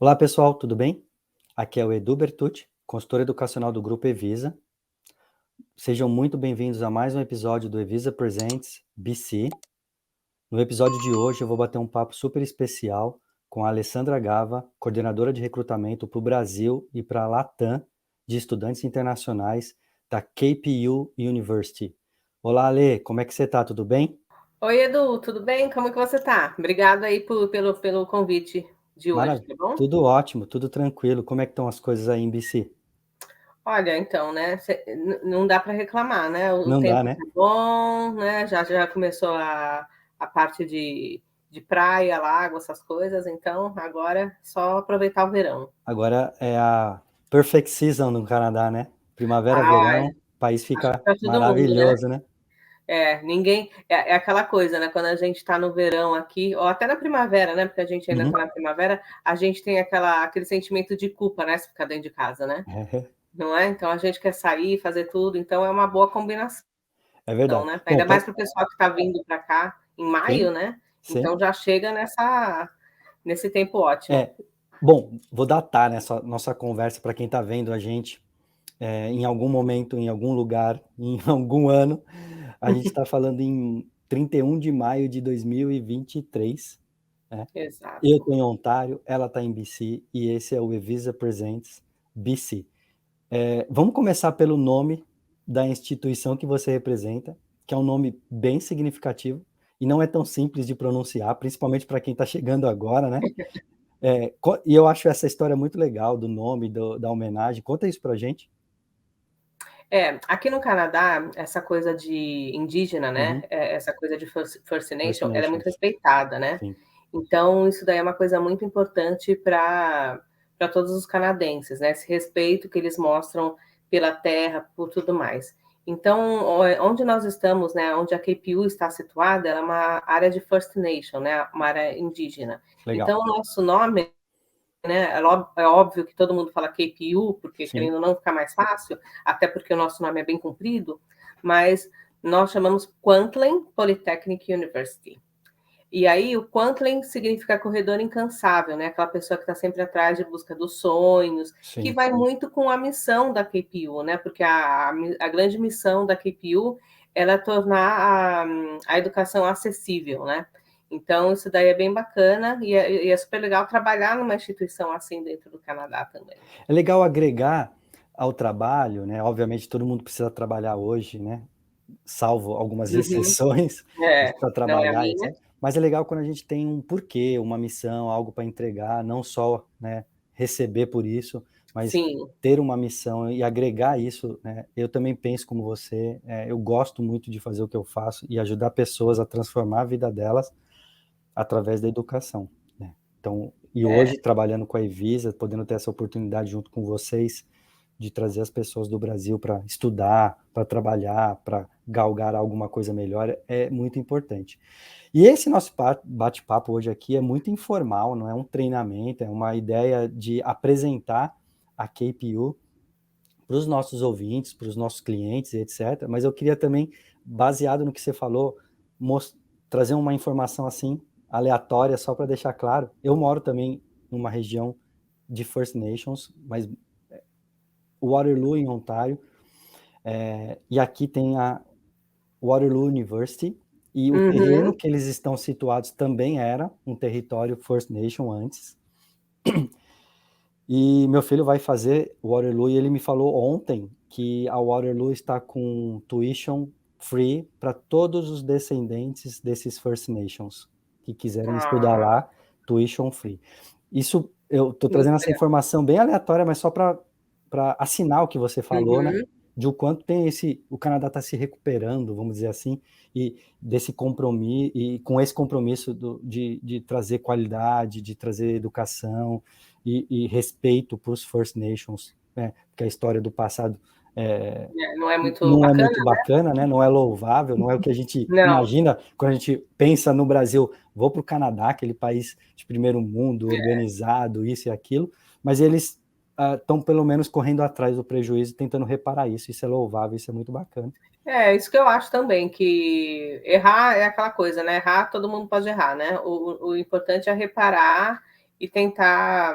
Olá pessoal, tudo bem? Aqui é o Edu Bertucci, consultor educacional do Grupo Evisa. Sejam muito bem-vindos a mais um episódio do Evisa Presents BC. No episódio de hoje eu vou bater um papo super especial com a Alessandra Gava, coordenadora de recrutamento para o Brasil e para a Latam de estudantes internacionais da KPU University. Olá Ale, como é que você está? Tudo bem? Oi, Edu, tudo bem? Como que você tá? Obrigada aí pelo convite de hoje, Maravilha. tá bom? Tudo ótimo, tudo tranquilo. Como é que estão as coisas aí em BC? Olha, então, né, não dá para reclamar, né? O Não dá, tempo né? tá bom, né? Já começou a parte de praia, lago, essas coisas, então agora é só aproveitar o verão. Agora é a perfect season no Canadá, né? Primavera, Ah, verão, o país acho que fica para todo mundo, né? maravilhoso, né? Ninguém. É aquela coisa, né? Quando a gente está no verão aqui, ou até na primavera, né? Porque a gente ainda está Uhum. na primavera, a gente tem aquele sentimento de culpa, né? Se ficar dentro de casa, né? Não é? Então a gente quer sair, fazer tudo, então é uma boa combinação, É verdade. né? Bom, Ainda mais para o pessoal que está vindo para cá em maio, sim, né? sim. Então já chega nesse tempo ótimo. É, bom, vou datar nessa nossa conversa para quem está vendo a gente em algum momento, em algum lugar, em algum ano. A gente está falando em 31 de maio de 2023, né? Eu Exato. estou em Ontário, ela está em BC e esse é o Evisa Presents BC. Vamos começar pelo nome da instituição que você representa, que é um nome bem significativo e não é tão simples de pronunciar, principalmente para quem está chegando agora, né? E eu acho essa história muito legal do nome, da homenagem. Conta isso para a gente. Aqui no Canadá, essa coisa de indígena, né? Uhum. Essa coisa de First First Nation, ela é muito Nations. respeitada, né? Sim, Então, isso daí é uma coisa muito importante para todos os canadenses, né? Esse respeito que eles mostram pela terra, por tudo mais. Então, onde nós estamos, né? Onde a KPU está situada, ela é uma área de First Nation, né? Uma área indígena. legal. Então, o nosso nome, né? É óbvio que todo mundo fala KPU, porque Sim, querendo ou não ficar mais fácil, até porque o nosso nome é bem comprido, mas nós chamamos Kwantlen Polytechnic University. E aí, o Quantlen significa corredor incansável, né? Aquela pessoa que está sempre atrás de busca dos sonhos, que sim. vai muito com a missão da KPU, né? Porque a grande missão da KPU ela é tornar a educação acessível, né? Então, isso daí é bem bacana e é super legal trabalhar numa instituição assim dentro do Canadá também. É legal agregar ao trabalho, né? Obviamente todo mundo precisa trabalhar hoje, né? Salvo algumas Uhum. exceções para Não é a trabalhar, minha? etc. Mas é legal quando a gente tem um porquê, uma missão, algo para entregar, não só, né, receber por isso, mas Sim, ter uma missão e agregar isso, né? Eu também penso como você, eu gosto muito de fazer o que eu faço e ajudar pessoas a transformar a vida delas através da educação, né? Então, e é, hoje trabalhando com a Evisa, podendo ter essa oportunidade junto com vocês de trazer as pessoas do Brasil para estudar, para trabalhar, para galgar alguma coisa melhor, é muito importante. E esse nosso bate-papo hoje aqui é muito informal, não é um treinamento, é uma ideia de apresentar a KPU para os nossos ouvintes, para os nossos clientes, etc. Mas eu queria também, baseado no que você falou, trazer uma informação assim aleatória, só para deixar claro. Eu moro também numa região de First Nations, mas Waterloo, em Ontário, e aqui tem a Waterloo University, e o terreno uhum. que eles estão situados também era um território First Nation antes. E meu filho vai fazer Waterloo e ele me falou ontem que a Waterloo está com tuition free para todos os descendentes desses First Nations que quiserem estudar Ah, lá, tuition free. Isso eu estou muito trazendo essa legal. informação bem aleatória, mas só para assinar o que você falou, né? Uhum. De o quanto tem o Canadá está se recuperando, vamos dizer assim, e desse compromisso, e com esse compromisso de trazer qualidade, de trazer educação, e respeito para os First Nations, né? Porque a história do passado Não é muito não é bacana? muito bacana, né? Não é louvável, não é o que a gente Não. imagina quando a gente pensa no Brasil. Vou para o Canadá, aquele país de primeiro mundo, É. organizado, isso e aquilo, mas eles estão pelo menos correndo atrás do prejuízo, tentando reparar isso. Isso é louvável, isso é muito bacana. Isso que eu acho também, que errar é aquela coisa, né? Errar, todo mundo pode errar, né? O importante é reparar e tentar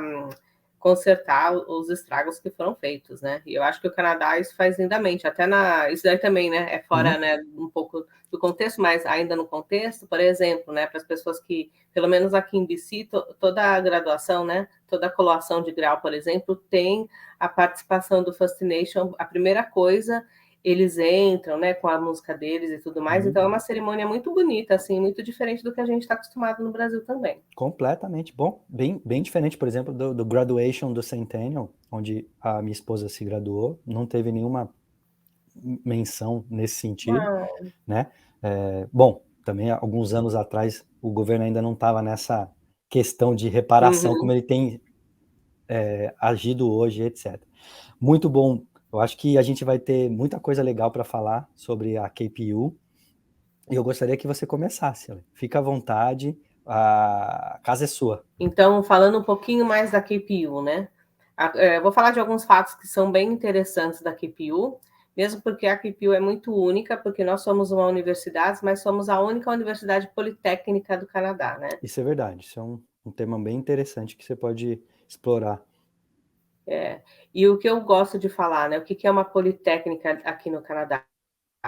consertar os estragos que foram feitos, né? E eu acho que o Canadá isso faz lindamente, até isso daí também, né? É fora, né, um pouco do contexto, mas ainda no contexto, por exemplo, né, para as pessoas que, pelo menos aqui em BC, toda a graduação, né, toda a colação de grau, por exemplo, tem a participação do First Nation, a primeira coisa, eles entram, né, com a música deles e tudo mais, então é uma cerimônia muito bonita, assim, muito diferente do que a gente está acostumado no Brasil também. Completamente. Bom, bem diferente, por exemplo, do graduation do Centennial, onde a minha esposa se graduou, não teve nenhuma menção nesse sentido, né? Bom, também alguns anos atrás o governo ainda não estava nessa questão de reparação como ele tem agido hoje, etc. Muito bom. Eu acho que a gente vai ter muita coisa legal para falar sobre a KPU e eu gostaria que você começasse. Fica à vontade, a casa é sua. Então, falando um pouquinho mais da KPU, né? Vou falar de alguns fatos que são bem interessantes da KPU, mesmo porque a KPU é muito única, porque nós somos uma universidade, mas somos a única universidade politécnica do Canadá, né? Isso é verdade, isso é um tema bem interessante que você pode explorar. E o que eu gosto de falar, né? O que é uma politécnica aqui no Canadá?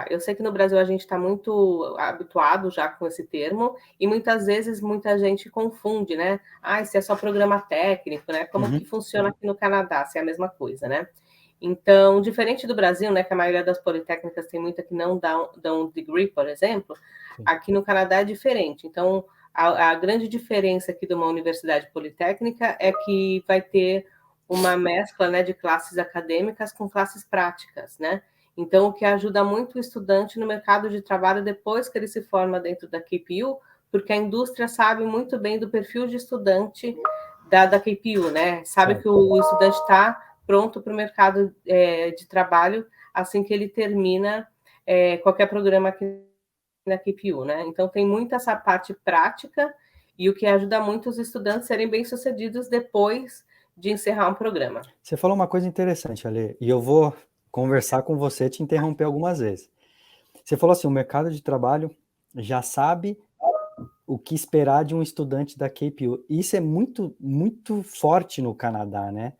Eu sei que no Brasil a gente está muito habituado já com esse termo, e muitas vezes muita gente confunde, né? Se é só programa técnico, né? Como que funciona aqui no Canadá, se é a mesma coisa, né? Então, diferente do Brasil, né, que a maioria das politécnicas tem muita que não dão degree, por exemplo, aqui no Canadá é diferente. Então, a grande diferença aqui de uma universidade politécnica é que vai ter uma mescla, né, de classes acadêmicas com classes práticas, né? Então, o que ajuda muito o estudante no mercado de trabalho depois que ele se forma dentro da KPU, porque a indústria sabe muito bem do perfil de estudante da KPU, né? Sabe que o estudante está pronto para o mercado de trabalho assim que ele termina qualquer programa aqui na KPU, né? Então, tem muita essa parte prática e o que ajuda muito os estudantes a serem bem-sucedidos depois de encerrar um programa. Você falou uma coisa interessante, Ale, e eu vou conversar com você, te interromper algumas vezes. Você falou assim, o mercado de trabalho já sabe o que esperar de um estudante da KPU. Isso é muito, muito forte no Canadá, né?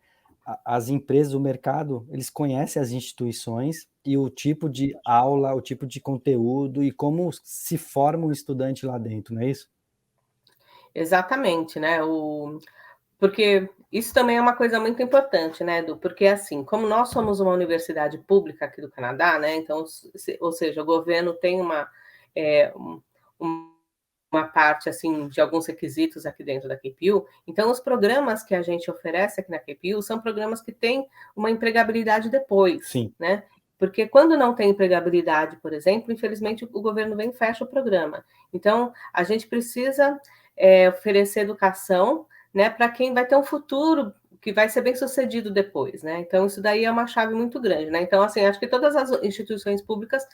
As empresas, o mercado, eles conhecem as instituições e o tipo de aula, o tipo de conteúdo e como se forma um estudante lá dentro, não é isso? Exatamente, né? Porque isso também é uma coisa muito importante, né, Edu? Porque, assim, como nós somos uma universidade pública aqui do Canadá, né, então, ou seja, o governo tem uma parte, assim, de alguns requisitos aqui dentro da KPU, então os programas que a gente oferece aqui na KPU são programas que têm uma empregabilidade depois, Sim. né? Porque quando não tem empregabilidade, por exemplo, infelizmente o governo vem e fecha o programa. Então, a gente precisa oferecer educação, né, para quem vai ter um futuro que vai ser bem sucedido depois, né? Então, isso daí é uma chave muito grande, né? Então, assim, acho que todas as instituições públicas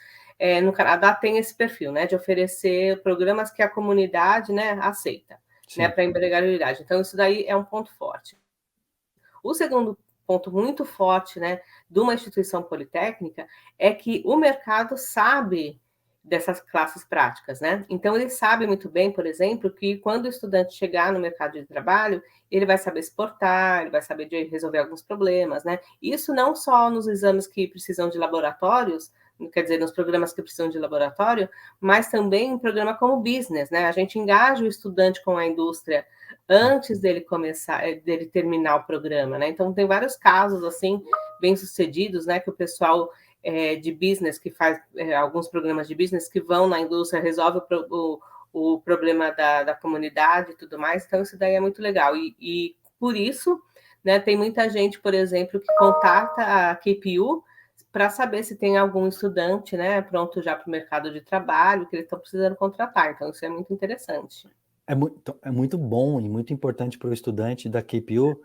no Canadá têm esse perfil, né, de oferecer programas que a comunidade, né, aceita, né, para empregabilidade. Então, isso daí é um ponto forte. O segundo ponto muito forte, né, de uma instituição politécnica é que o mercado sabe dessas classes práticas, né? Então, ele sabe muito bem, por exemplo, que quando o estudante chegar no mercado de trabalho, ele vai saber se portar, ele vai saber resolver alguns problemas, né? Isso não só nos exames que precisam de laboratórios, quer dizer, nos programas que precisam de laboratório, mas também em programa como business, né? A gente engaja o estudante com a indústria antes dele começar, dele terminar o programa, né? Então, tem vários casos, assim, bem-sucedidos, né? Que o pessoal de business, que faz alguns programas de business, que vão na indústria, resolve o problema da comunidade e tudo mais. Então, isso daí é muito legal. E por isso, né, tem muita gente, por exemplo, que contata a KPU para saber se tem algum estudante, né, pronto já para o mercado de trabalho, que eles estão precisando contratar. Então, isso é muito interessante. É muito bom e muito importante para o estudante da KPU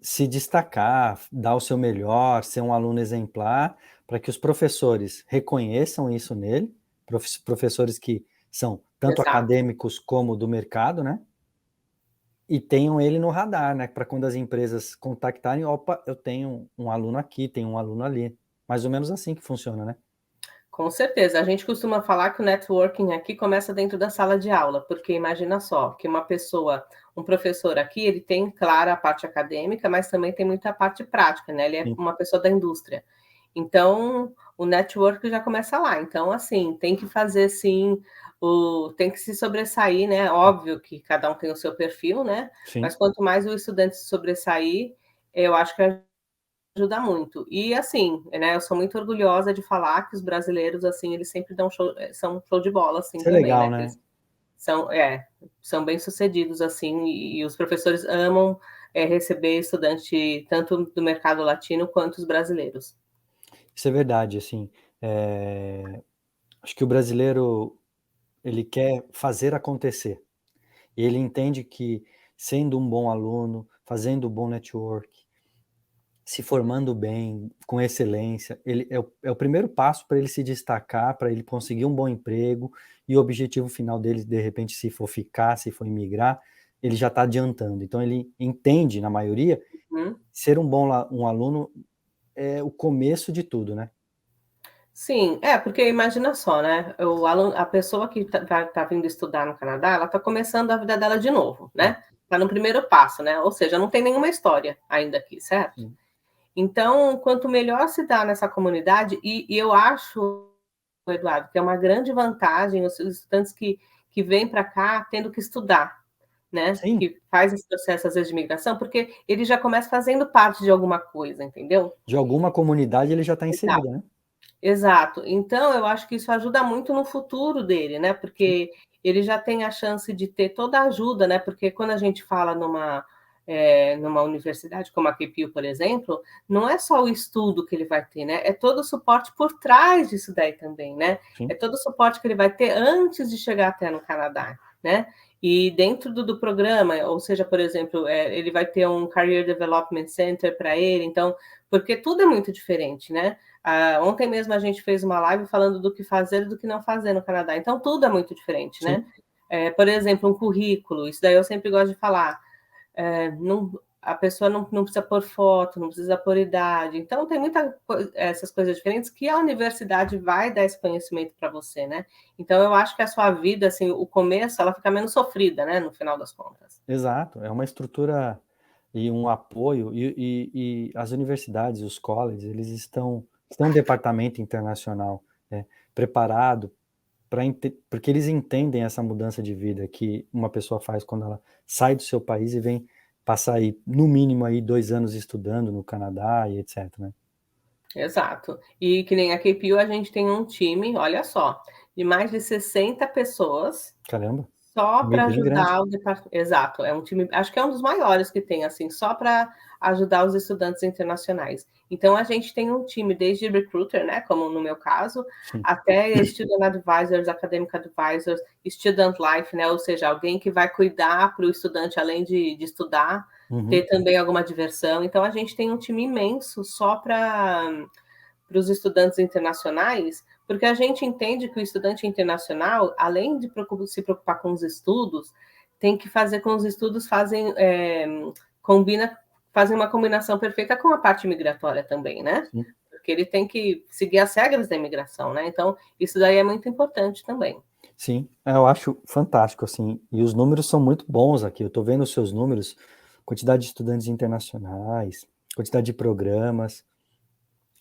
se destacar, dar o seu melhor, ser um aluno exemplar, para que os professores reconheçam isso nele, professores que são tanto acadêmicos como do mercado, né? E tenham ele no radar, né? Para quando as empresas contactarem, opa, eu tenho um aluno aqui, tenho um aluno ali. Mais ou menos assim que funciona, né? Com certeza. A gente costuma falar que o networking aqui começa dentro da sala de aula, porque imagina só, que uma pessoa, um professor aqui, ele tem, claro, a parte acadêmica, mas também tem muita parte prática, né? Ele é Sim. uma pessoa da indústria. Então, o network já começa lá. Então, assim, tem que fazer, sim, tem que se sobressair, né? Óbvio que cada um tem o seu perfil, né? Sim. Mas quanto mais o estudante se sobressair, eu acho que ajuda muito. E assim, né, eu sou muito orgulhosa de falar que os brasileiros, assim, eles sempre dão show, são show de bola, assim, Isso é também, legal, né? né? Eles são bem-sucedidos, assim, e os professores amam receber estudante tanto do mercado latino quanto os brasileiros. Isso é verdade, assim, acho que o brasileiro, ele quer fazer acontecer. E ele entende que, sendo um bom aluno, fazendo um bom network, se formando bem, com excelência, ele é o primeiro passo para ele se destacar, para ele conseguir um bom emprego, e o objetivo final dele, de repente, se for ficar, se for imigrar, ele já está adiantando. Então ele entende, na maioria, Uhum. ser um aluno é o começo de tudo, né? Sim, porque imagina só, né? A pessoa que tá vindo estudar no Canadá, ela está começando a vida dela de novo, É, né? Está no primeiro passo, né? Ou seja, não tem nenhuma história ainda aqui, certo? sim. Então, quanto melhor se dá nessa comunidade, e eu acho, Eduardo, que é uma grande vantagem os estudantes que vêm para cá tendo que estudar, né? Sim, Que faz esse processo, às vezes, de migração, porque ele já começa fazendo parte de alguma coisa, entendeu? de alguma comunidade ele já está inserido, né? Exato. Então, eu acho que isso ajuda muito no futuro dele, né? Sim, Porque ele já tem a chance de ter toda a ajuda, né? Porque quando a gente fala numa universidade como a KPU, por exemplo, não é só o estudo que ele vai ter, né? É todo o suporte por trás disso daí também, né? É sim. todo o suporte que ele vai ter antes de chegar até no Canadá, né? E dentro do programa, ou seja, por exemplo, ele vai ter um Career Development Center para ele, então, porque tudo é muito diferente, né? Ontem mesmo a gente fez uma live falando do que fazer e do que não fazer no Canadá. Então, tudo é muito diferente, né? Sim. Por exemplo, um currículo, isso daí eu sempre gosto de falar. A pessoa não precisa pôr foto, não precisa pôr idade. Então, tem essas coisas diferentes que a universidade vai dar esse conhecimento para você, né? Então, eu acho que a sua vida, assim, o começo, ela fica menos sofrida, né? No final das contas. Exato, é uma estrutura e um apoio, e as universidades, os colleges, eles têm um departamento internacional, né, preparado porque eles entendem essa mudança de vida que uma pessoa faz quando ela sai do seu país e vem passar aí, no mínimo, aí 2 anos estudando no Canadá e etc, né? Exato. E que nem a KPU, a gente tem um time, olha só, de mais de 60 pessoas Caramba, só time para bem grande. ajudar o departamento. Exato, é um time, acho que é um dos maiores que tem, assim, só para ajudar os estudantes internacionais. Então, a gente tem um time desde recruiter, né, como no meu caso, Sim. até student advisors, academic advisors, student life, né, ou seja, alguém que vai cuidar para o estudante, além de estudar, ter Uhum. também alguma diversão. Então, a gente tem um time imenso só para os estudantes internacionais, porque a gente entende que o estudante internacional, além de se preocupar com os estudos, tem que fazer com os estudos fazem uma combinação perfeita com a parte migratória também, né? Sim. Porque ele tem que seguir as regras da imigração, né? Então, isso daí é muito importante também. Sim, eu acho fantástico, assim, e os números são muito bons aqui. Eu estou vendo os seus números, quantidade de estudantes internacionais, quantidade de programas.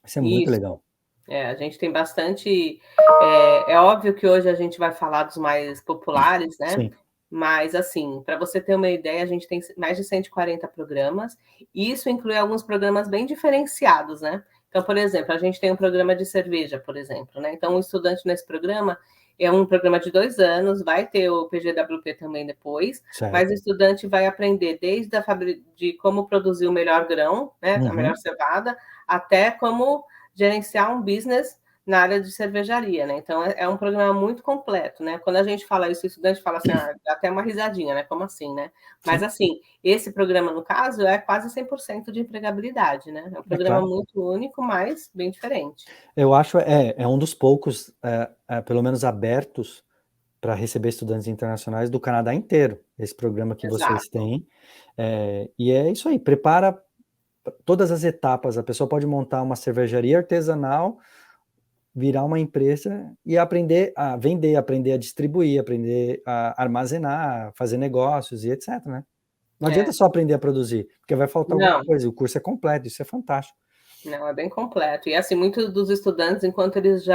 Isso é muito Isso. legal. A gente tem bastante. É óbvio que hoje a gente vai falar dos mais populares, né? Sim. Mas, assim, para você ter uma ideia, a gente tem mais de 140 programas, e isso inclui alguns programas bem diferenciados, né? Então, por exemplo, a gente tem um programa de cerveja, por exemplo, né? Então, o estudante nesse programa é um programa de 2 anos, vai ter o PGWP também depois, mas o Certo. estudante vai aprender desde de como produzir o melhor grão, né? A melhor Uhum. cevada, até como gerenciar um business na área de cervejaria, né? Então é um programa muito completo, né? Quando a gente fala isso, o estudante fala assim, dá até uma risadinha, né? Como assim, né? Mas Sim, assim, esse programa, no caso, é quase 100% de empregabilidade, né? É um é programa claro. muito único, mas bem diferente. Eu acho é um dos poucos, pelo menos abertos para receber estudantes internacionais do Canadá inteiro, esse programa que vocês Exato. têm. E é isso aí, prepara todas as etapas. A pessoa pode montar uma cervejaria artesanal virar uma empresa e aprender a vender, aprender a distribuir, aprender a armazenar, fazer negócios e etc, né? Não adianta É. só aprender a produzir, porque vai faltar alguma Não. coisa, o curso é completo, isso é fantástico. Não, é bem completo. E assim, muitos dos estudantes, enquanto eles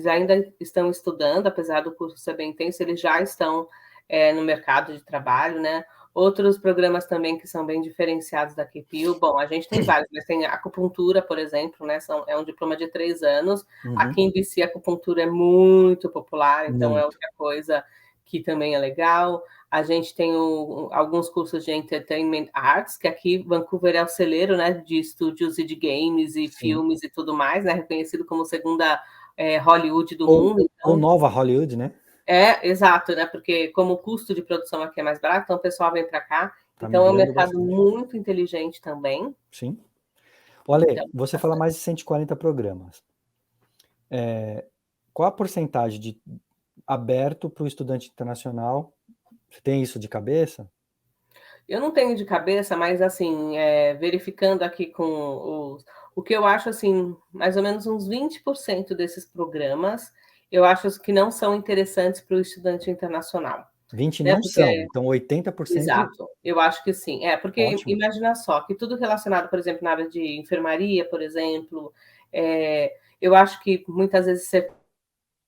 ainda estão estudando, apesar do curso ser bem intenso, eles já estão no mercado de trabalho, né? Outros programas também que são bem diferenciados da QPU, bom, a gente tem vários, mas tem a acupuntura, por exemplo, né? É um diploma de 3 anos. Uhum. Aqui em BC, a acupuntura é muito popular, então é Muito. outra coisa que também é legal. A gente tem alguns cursos de Entertainment Arts, que aqui Vancouver é o celeiro, né, de estúdios e de games e Sim. filmes e tudo mais, né, reconhecido como segunda Hollywood do Ou, mundo. ou Então, nova Hollywood, né? exato, né, porque como o custo de produção aqui é mais barato, então o pessoal vem para cá. Tá Então é um migrando mercado bastante. muito inteligente também. Sim. Olha, Então, você fala mais de 140 programas. Qual a porcentagem de aberto para o estudante internacional? Você tem isso de cabeça? eu não tenho de cabeça, mas assim, verificando aqui com o que eu acho assim, mais ou menos uns 20% desses programas, eu acho que não são interessantes para o estudante internacional, 20 né? não são, Porque então 80%, exato, eu acho que sim. Porque ótimo. imagina só, que tudo relacionado, por exemplo, na área de enfermaria, por exemplo, eu acho que muitas vezes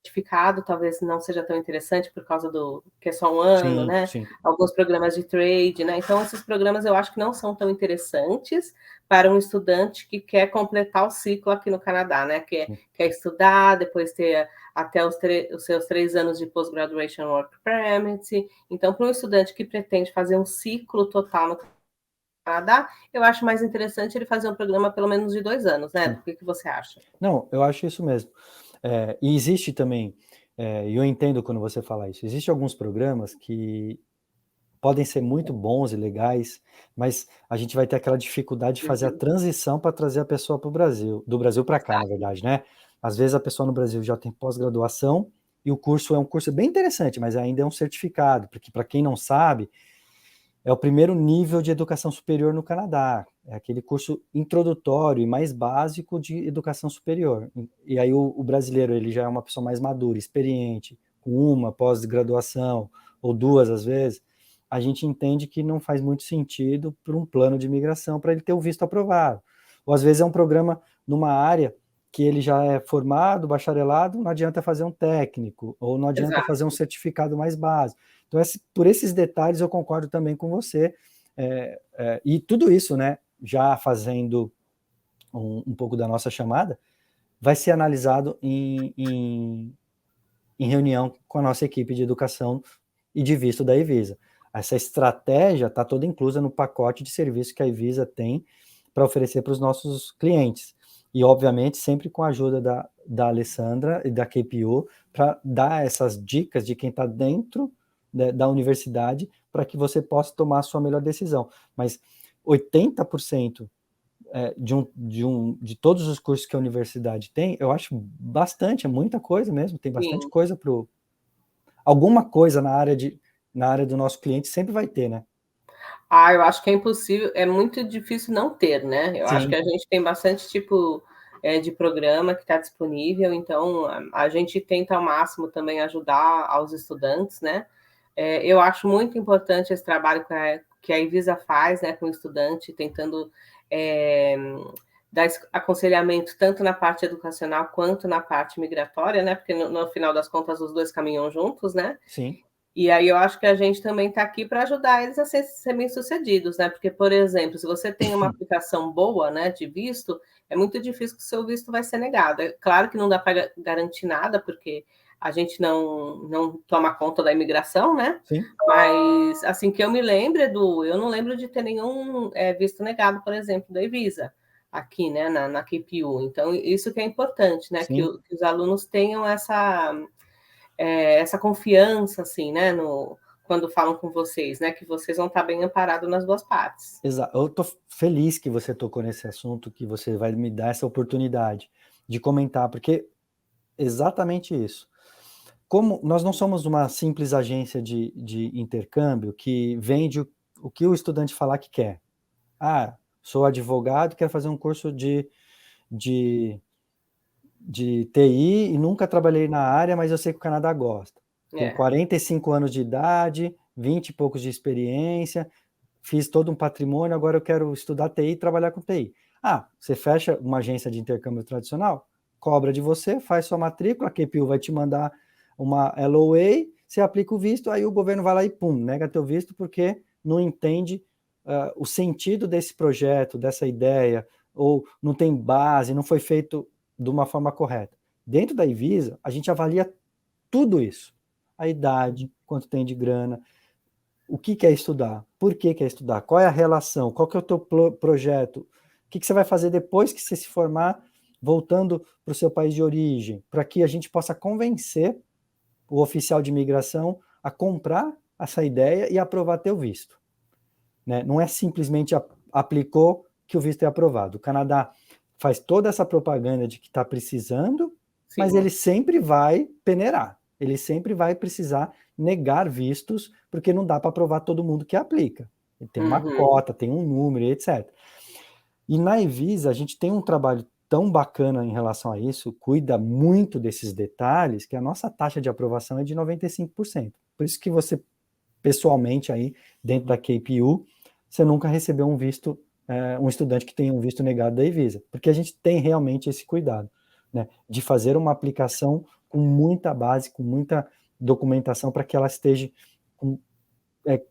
certificado talvez não seja tão interessante por causa do que é só um ano, Sim, né? sim. Alguns programas de trade, né? Então, esses programas eu acho que não são tão interessantes para um estudante que quer completar o ciclo aqui no Canadá, né? Quer estudar, depois ter até os seus 3 anos de Post-Graduation Work Permit. Então, para um estudante que pretende fazer um ciclo total no Canadá, eu acho mais interessante ele fazer um programa pelo menos de 2 anos, né? Sim. O que você acha? Não, eu acho isso mesmo. E existe também, e eu entendo quando você fala isso, existem alguns programas que podem ser muito bons e legais, mas a gente vai ter aquela dificuldade de fazer a Uhum, transição para trazer a pessoa para o Brasil, do Brasil para cá, na exato. verdade, né? Às vezes a pessoa no Brasil já tem pós-graduação e o curso é um curso bem interessante, mas ainda é um certificado, porque para quem não sabe, é o primeiro nível de educação superior no Canadá. É aquele curso introdutório e mais básico de educação superior. E aí o brasileiro ele já é uma pessoa mais madura, experiente, com uma pós-graduação ou duas às vezes. A gente entende que não faz muito sentido para um plano de imigração para ele ter o visto aprovado. Ou às vezes é um programa numa área que ele já é formado, bacharelado, não adianta fazer um técnico, ou não adianta fazer um Exato. certificado mais básico. Então, por esses detalhes, eu concordo também com você. E tudo isso, né, já fazendo um pouco da nossa chamada, vai ser analisado em reunião com a nossa equipe de educação e de visto da Evisa. Essa estratégia está toda inclusa no pacote de serviço que a Evisa tem para oferecer para os nossos clientes. E, obviamente, sempre com a ajuda da Alessandra e da KPU para dar essas dicas de quem está dentro da universidade para que você possa tomar a sua melhor decisão. Mas 80% de todos os cursos que a universidade tem, eu acho bastante, é muita coisa mesmo, tem bastante Sim. coisa para alguma coisa na área do nosso cliente sempre vai ter, né? Eu acho que é impossível, é muito difícil não ter, né? Eu acho que Sim, a gente tem bastante tipo de programa que está disponível, então a gente tenta ao máximo também ajudar aos estudantes, né? Eu acho muito importante esse trabalho que a Evisa faz, né, com o estudante, tentando é, dar aconselhamento tanto na parte educacional quanto na parte migratória, né? Porque no final das contas os dois caminham juntos, né? sim, E aí eu acho que a gente também está aqui para ajudar eles a ser bem-sucedidos, né? Porque, por exemplo, se você tem uma aplicação boa, né, de visto, é muito difícil que o seu visto vai ser negado. É claro que não dá para garantir nada, porque a gente não toma conta da imigração, né? sim, Mas, assim que eu me lembro, Edu, eu não lembro de ter nenhum visto negado, por exemplo, da Evisa, aqui, né, na QPU. Então, isso que é importante, né? Que, sim. que os alunos tenham essa confiança, assim, né, quando falam com vocês, né, que vocês vão estar bem amparados nas duas partes. Exato. Eu estou feliz que você tocou nesse assunto, que você vai me dar essa oportunidade de comentar, porque exatamente isso. Como nós não somos uma simples agência de intercâmbio que vende o que o estudante falar que quer. Sou advogado, quero fazer um curso de de TI e nunca trabalhei na área, mas eu sei que o Canadá gosta. Tenho 45 anos de idade, 20 e poucos de experiência, fiz todo um patrimônio, agora eu quero estudar TI e trabalhar com TI. Ah, você fecha uma agência de intercâmbio tradicional, cobra de você, faz sua matrícula, a QPU vai te mandar uma LOA, você aplica o visto, aí o governo vai lá e pum, nega teu visto porque não entende o sentido desse projeto, dessa ideia, ou não tem base, não foi feito de uma forma correta. Dentro da Ivisa, a gente avalia tudo isso. A idade, quanto tem de grana, o que quer estudar, por que quer estudar, qual é a relação, qual que é o teu projeto, o que você vai fazer depois que você se formar, voltando para o seu país de origem, para que a gente possa convencer o oficial de imigração a comprar essa ideia e aprovar teu visto. Né? Não é simplesmente aplicou que o visto é aprovado. O Canadá faz toda essa propaganda de que está precisando, Sim. mas ele sempre vai peneirar, ele sempre vai precisar negar vistos, porque não dá para aprovar todo mundo que aplica. Tem uma cota, tem um número, etc. E na Evisa, a gente tem um trabalho tão bacana em relação a isso, cuida muito desses detalhes, que a nossa taxa de aprovação é de 95%. Por isso que você, pessoalmente, aí, dentro da KPU, você nunca recebeu um visto, um estudante que tenha um visto negado da Evisa, porque a gente tem realmente esse cuidado, né, de fazer uma aplicação com muita base, com muita documentação, para que ela esteja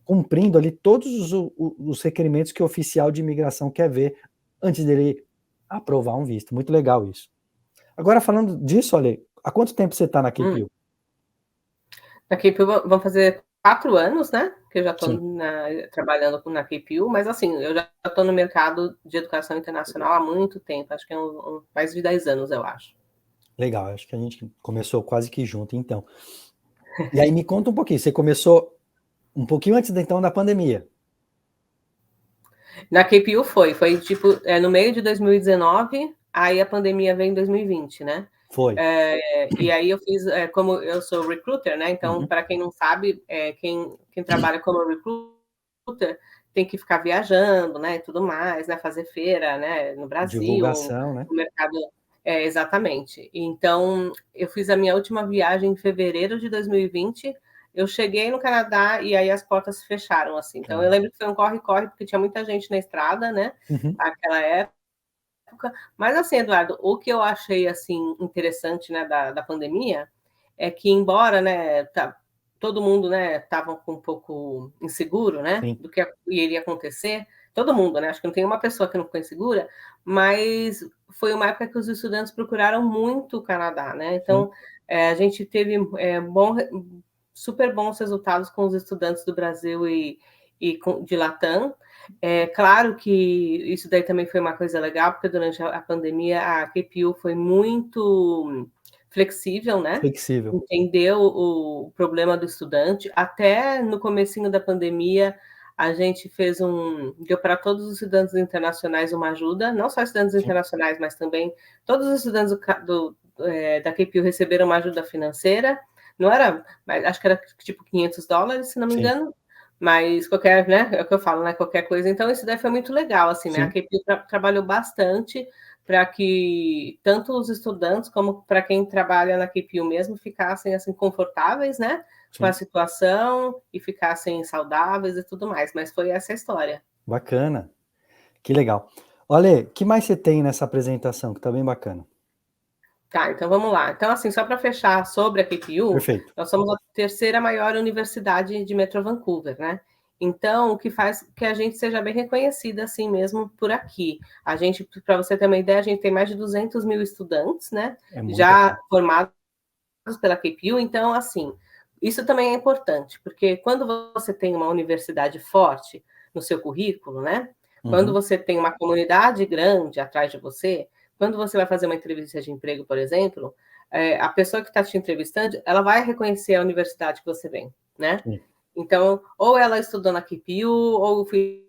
cumprindo ali todos os requerimentos que o oficial de imigração quer ver antes dele aprovar um visto. Muito legal isso. Agora, falando disso, olha, há quanto tempo você está na KPU? Na KPU vão fazer 4 anos, né? Que eu já estou trabalhando na KPU, mas assim, eu já estou no mercado de educação internacional há muito tempo, acho que é mais de 10 anos, eu acho. Legal, acho que a gente começou quase que junto, então. E aí me conta um pouquinho, você começou um pouquinho antes, então, da pandemia. Na KPU foi tipo, no meio de 2019, aí a pandemia veio em 2020, né? Foi. E aí eu fiz, como eu sou recruiter, né? Então, para quem não sabe, quem trabalha como recruiter tem que ficar viajando, né? E tudo mais, né? Fazer feira, né? No Brasil, divulgação, né? No mercado. Exatamente. Então, eu fiz a minha última viagem em fevereiro de 2020. Eu cheguei no Canadá e aí as portas se fecharam, assim. Então, eu lembro que foi um corre-corre, porque tinha muita gente na estrada, né? Naquela época. Mas, assim, Eduardo, o que eu achei, assim, interessante, né, da pandemia é que, embora, né, todo mundo, né, estava um pouco inseguro, né, Sim. do que iria acontecer, todo mundo, né, acho que não tem uma pessoa que não ficou insegura, mas foi uma época que os estudantes procuraram muito o Canadá, né, então a gente teve super bons resultados com os estudantes do Brasil e de Latam. Claro que isso daí também foi uma coisa legal, porque durante a pandemia a KPU foi muito flexível, né? Flexível. Entendeu o problema do estudante. Até no comecinho da pandemia, a gente deu para todos os estudantes internacionais uma ajuda, não só estudantes internacionais, mas também todos os estudantes da KPU receberam uma ajuda financeira. Não era, mas acho que era tipo $500, se não me engano. Mas qualquer, né, é o que eu falo, né, qualquer coisa. Então, isso daí foi muito legal, assim, né? A KPU trabalhou bastante para que tanto os estudantes como para quem trabalha na KPU mesmo ficassem, assim, confortáveis, né, com a situação e ficassem saudáveis e tudo mais. Mas foi essa a história. Bacana. Que legal. Olha, o que mais você tem nessa apresentação, que está bem bacana? Tá, então vamos lá. Então, assim, só para fechar sobre a KPU, Perfeito. nós somos a terceira maior universidade de Metro Vancouver, né? Então, o que faz que a gente seja bem reconhecida assim mesmo por aqui. A gente, para você ter uma ideia, a gente tem mais de 200 mil estudantes, né? Já formados pela KPU. Então, assim, isso também é importante, porque quando você tem uma universidade forte no seu currículo, né? Quando você tem uma comunidade grande atrás de você, quando você vai fazer uma entrevista de emprego, por exemplo, a pessoa que está te entrevistando, ela vai reconhecer a universidade que você vem, né? Então, ou ela estudou na KPU, ou o filho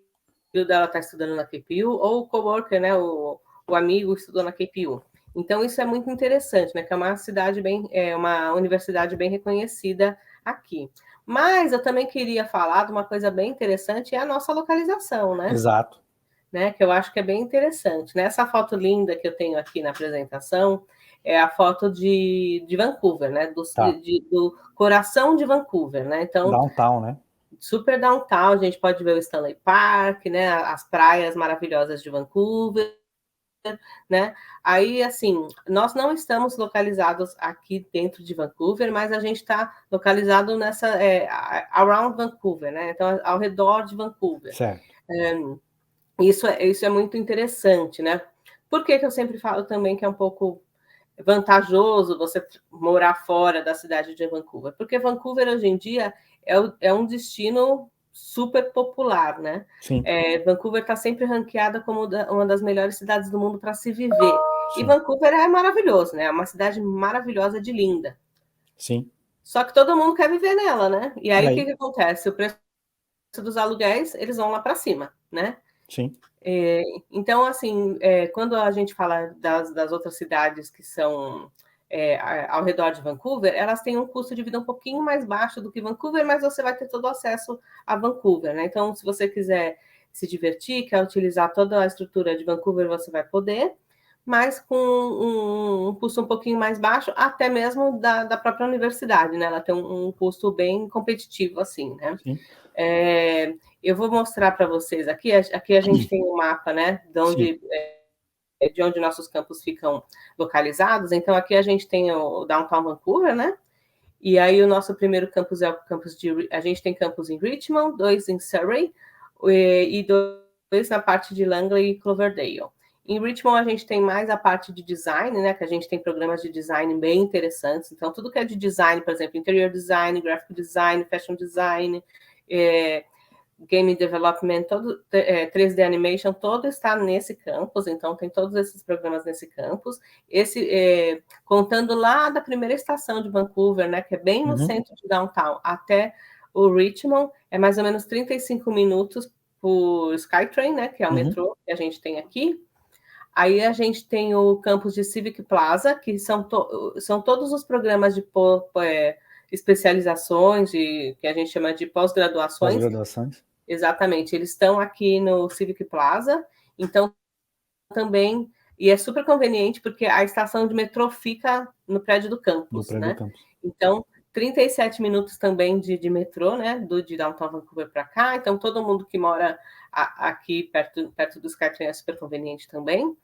dela está estudando na KPU, ou o coworker, né, o amigo estudou na KPU. Então, isso é muito interessante, né? Que é uma universidade bem reconhecida aqui. Mas eu também queria falar de uma coisa bem interessante, é a nossa localização, né? Exato. Né, que eu acho que é bem interessante. Nessa foto linda que eu tenho aqui na apresentação, é a foto de Vancouver, né? Tá. Do coração de Vancouver, né? Então, Downtown, né? super downtown, a gente pode ver o Stanley Park, né? As praias maravilhosas de Vancouver, né? Aí, assim, nós não estamos localizados aqui dentro de Vancouver, mas a gente está localizado around Vancouver, né? Então, ao redor de Vancouver. Certo. Isso é muito interessante, né? Por que eu sempre falo também que é um pouco vantajoso você morar fora da cidade de Vancouver? Porque Vancouver, hoje em dia, é um destino super popular, né? Sim. Vancouver está sempre ranqueada como uma das melhores cidades do mundo para se viver. Sim. E Vancouver é maravilhoso, né? É uma cidade maravilhosa de linda. Sim. Só que todo mundo quer viver nela, né? E aí, o que acontece? O preço dos aluguéis, eles vão lá para cima, né? Sim. Então, assim, quando a gente fala das outras cidades que são ao redor de Vancouver, elas têm um custo de vida um pouquinho mais baixo do que Vancouver, mas você vai ter todo o acesso a Vancouver, né? Então, se você quiser se divertir, quer utilizar toda a estrutura de Vancouver, você vai poder, mas com um custo um pouquinho mais baixo, até mesmo da própria universidade, né? Ela tem um custo bem competitivo, assim, né? Sim. Eu vou mostrar para vocês aqui. Aqui a gente tem um mapa, né? De onde nossos campos ficam localizados. Então, aqui a gente tem o Downtown Vancouver, né? E aí o nosso primeiro campus é o campus de... A gente tem campus em Richmond, 2 em Surrey e 2 na parte de Langley e Cloverdale. Em Richmond a gente tem mais a parte de design, né? Que a gente tem programas de design bem interessantes. Então, tudo que é de design, por exemplo, interior design, graphic design, fashion design, game development, 3D animation, todo está nesse campus, então tem todos esses programas nesse campus. Contando lá da primeira estação de Vancouver, né, que é bem no centro de downtown, até o Richmond, é mais ou menos 35 minutos por Skytrain, né, que é o metrô que a gente tem aqui. Aí a gente tem o campus de Civic Plaza, que são todos os programas de especializações, que a gente chama de pós-graduações. Pós-graduações. Exatamente, eles estão aqui no Civic Plaza, então também, e é super conveniente, porque a estação de metrô fica no prédio do campus, né? Então, 37 minutos também de metrô, né? De Downtown Vancouver para cá, então todo mundo que mora aqui perto do Skytrain é super conveniente também.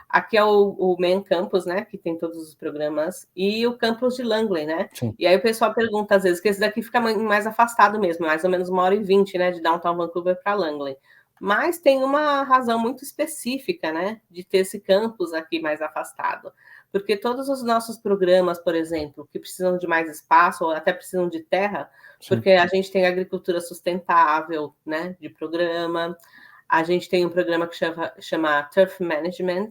Aqui é o Main Campus, né, que tem todos os programas, e o campus de Langley, né? Sim. E aí o pessoal pergunta, às vezes, que esse daqui fica mais afastado mesmo, mais ou menos 1h20, né, de Downtown Vancouver para Langley. Mas tem uma razão muito específica, né, de ter esse campus aqui mais afastado. Porque todos os nossos programas, por exemplo, que precisam de mais espaço, ou até precisam de terra, porque a gente tem agricultura sustentável, né, de programa. A gente tem um programa que chama Turf Management,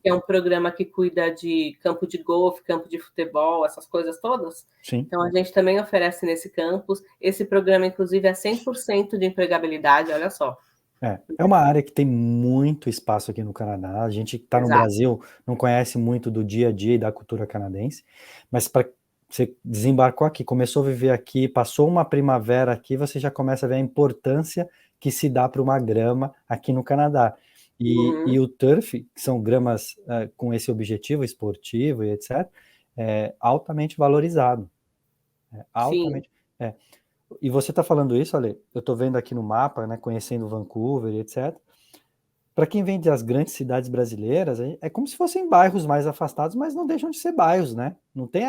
que é um programa que cuida de campo de golfe, campo de futebol, essas coisas todas. Sim. Então, a gente também oferece nesse campus. Esse programa, inclusive, é 100% de empregabilidade, olha só. É uma área que tem muito espaço aqui no Canadá. A gente que está no Brasil não conhece muito do dia a dia e da cultura canadense, mas para você desembarcou aqui, começou a viver aqui, passou uma primavera aqui, você já começa a ver a importância que se dá para uma grama aqui no Canadá. E o turf, que são gramas com esse objetivo esportivo e etc., é altamente valorizado. Altamente. E você está falando isso, Ale, eu estou vendo aqui no mapa, né, conhecendo Vancouver e etc. Para quem vem das grandes cidades brasileiras, é como se fossem bairros mais afastados, mas não deixam de ser bairros, né? Não tem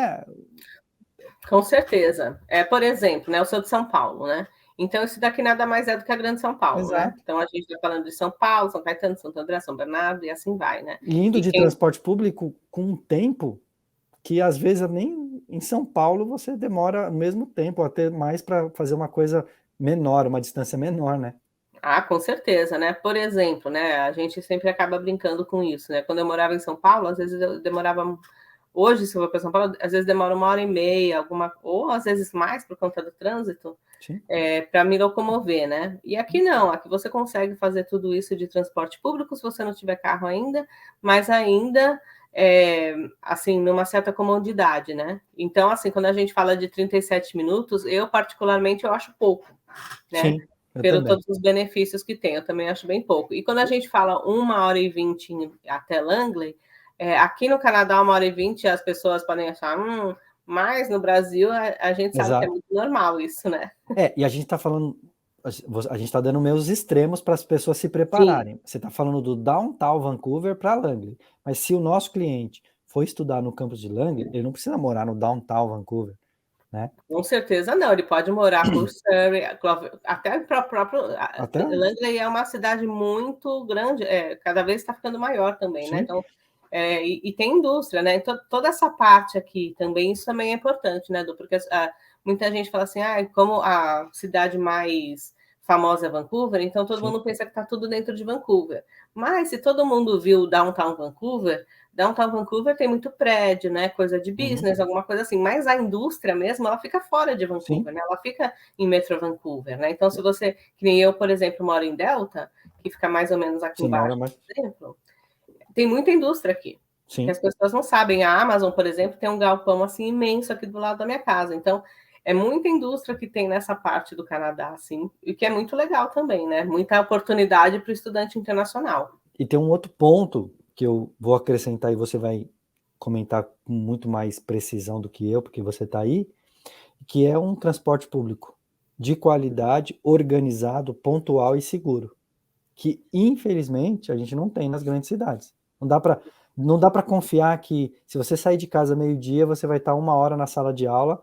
Com certeza. Por exemplo, né, eu sou de São Paulo, né? Então, isso daqui nada mais é do que a Grande São Paulo, né? Então, a gente está falando de São Paulo, São Caetano, Santo André, São Bernardo, e assim vai, né? E indo de transporte público com um tempo que, às vezes, nem em São Paulo você demora o mesmo tempo, até mais para fazer uma coisa menor, uma distância menor, né? Com certeza, né? Por exemplo, né? A gente sempre acaba brincando com isso, né? Quando eu morava em São Paulo, às vezes eu demorava... Hoje, se eu vou para São Paulo, às vezes demora 1h30, ou às vezes mais por conta do trânsito, para me locomover, né? E aqui não, aqui você consegue fazer tudo isso de transporte público se você não tiver carro ainda, mas ainda, assim, numa certa comodidade, né? Então, assim, quando a gente fala de 37 minutos, eu particularmente eu acho pouco, né? Sim, todos os benefícios que tem, eu também acho bem pouco. E quando a gente fala 1h20 até Langley, aqui no Canadá, 1h20, as pessoas podem achar, mas no Brasil a gente sabe que é Exato. muito normal isso, né? E a gente está falando, a gente está dando meus extremos para as pessoas se Sim, prepararem. Você está falando do downtown Vancouver para Langley, mas se o nosso cliente for estudar no campus de Langley, ele não precisa morar no downtown Vancouver, né? com certeza não. Ele pode morar por Surrey, até para o próprio. Até, Langley é uma cidade muito grande, cada vez está ficando maior também, né? sim, Então, e tem indústria, né? Então, toda essa parte aqui também, isso também é importante, né, Du? Porque muita gente fala assim, como a cidade mais famosa é Vancouver, então todo sim, mundo pensa que está tudo dentro de Vancouver. Mas se todo mundo viu Downtown Vancouver tem muito prédio, né? Coisa de business, alguma coisa assim. Mas a indústria mesmo, ela fica fora de sim, Vancouver, né? Ela fica em Metro Vancouver, né? Então, se você, que nem eu, por exemplo, moro em Delta, que fica mais ou menos aqui sim, embaixo, mas, por exemplo, tem muita indústria aqui. Que sim. as pessoas não sabem. A Amazon, por exemplo, tem um galpão assim imenso aqui do lado da minha casa. Então, é muita indústria que tem nessa parte do Canadá, assim, e que é muito legal também, né? Muita oportunidade para o estudante internacional. E tem um outro ponto que eu vou acrescentar e você vai comentar com muito mais precisão do que eu, porque você está aí, que é um transporte público de qualidade, organizado, pontual e seguro, que infelizmente a gente não tem nas grandes cidades. Não dá para confiar que se você sair de casa meio-dia, você vai estar 1 hora na sala de aula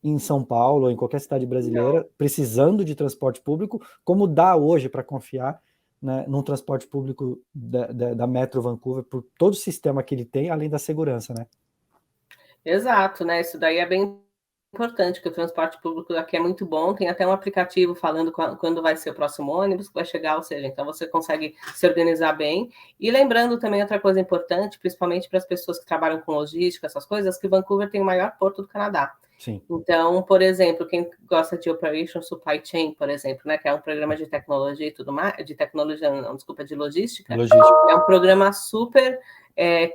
em São Paulo ou em qualquer cidade Não. brasileira, precisando de transporte público, como dá hoje para confiar, né, num transporte público da Metro Vancouver, por todo o sistema que ele tem, além da segurança, né? Exato, né? Isso daí é bem importante, que o transporte público aqui é muito bom. Tem até um aplicativo falando quando vai ser o próximo ônibus que vai chegar, ou seja, então você consegue se organizar bem. E lembrando também outra coisa importante, principalmente para as pessoas que trabalham com logística, essas coisas, que Vancouver tem o maior porto do Canadá. Sim. Então, por exemplo, quem gosta de Operation Supply Chain, por exemplo, né, que é um programa de tecnologia e tudo mais, de tecnologia, não, desculpa, de logística, Logística. é um programa super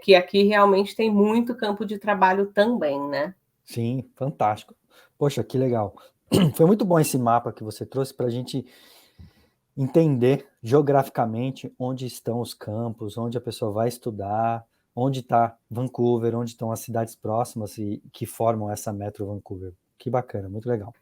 que aqui realmente tem muito campo de trabalho também, né? Sim, fantástico. Poxa, que legal. Foi muito bom esse mapa que você trouxe para a gente entender geograficamente onde estão os campos, onde a pessoa vai estudar, onde está Vancouver, onde estão as cidades próximas e que formam essa Metro Vancouver. Que bacana, muito legal.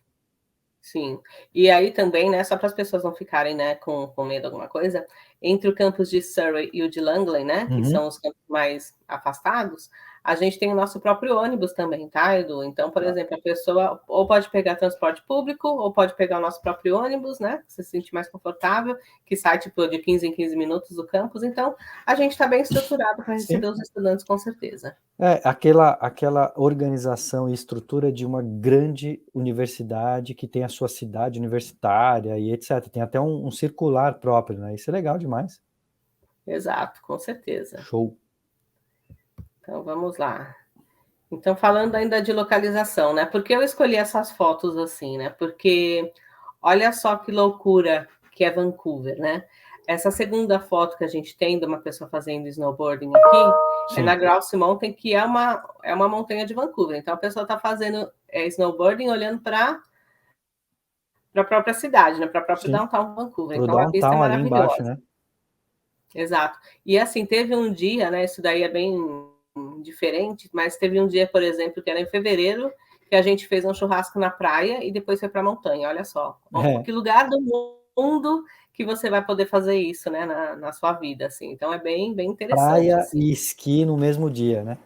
Sim. E aí também, né, só para as pessoas não ficarem, né, com medo de alguma coisa, entre o campus de Surrey e o de Langley, né, que são os campos mais afastados, a gente tem o nosso próprio ônibus também, tá, Edu? Então, por exemplo, a pessoa ou pode pegar transporte público, ou pode pegar o nosso próprio ônibus, né, que se sente mais confortável, que sai, tipo, de 15 em 15 minutos do campus. Então, a gente está bem estruturado para Sim. receber os estudantes, com certeza. Aquela organização e estrutura de uma grande universidade que tem a sua cidade universitária e etc. Tem até um circular próprio, né? Isso é legal demais. Exato, com certeza. Show. Então, vamos lá. Então, falando ainda de localização, né? Por que eu escolhi essas fotos assim, né? Porque olha só que loucura que é Vancouver, né? Essa segunda foto que a gente tem de uma pessoa fazendo snowboarding aqui é Sim, na Grouse Mountain, que é uma montanha de Vancouver. Então, a pessoa está fazendo snowboarding olhando para a própria cidade, né? Para a própria sim. downtown Vancouver. Pro Então, a vista é downtown ali embaixo, maravilhosa. né? Exato. E assim, teve um dia, né? Isso daí é bem diferente, mas teve um dia, por exemplo, que era em fevereiro, que a gente fez um churrasco na praia e depois foi para a montanha. Olha só, É, que lugar do mundo que você vai poder fazer isso, né, na sua vida, assim. Então é bem, bem interessante, praia assim. e esqui no mesmo dia, né?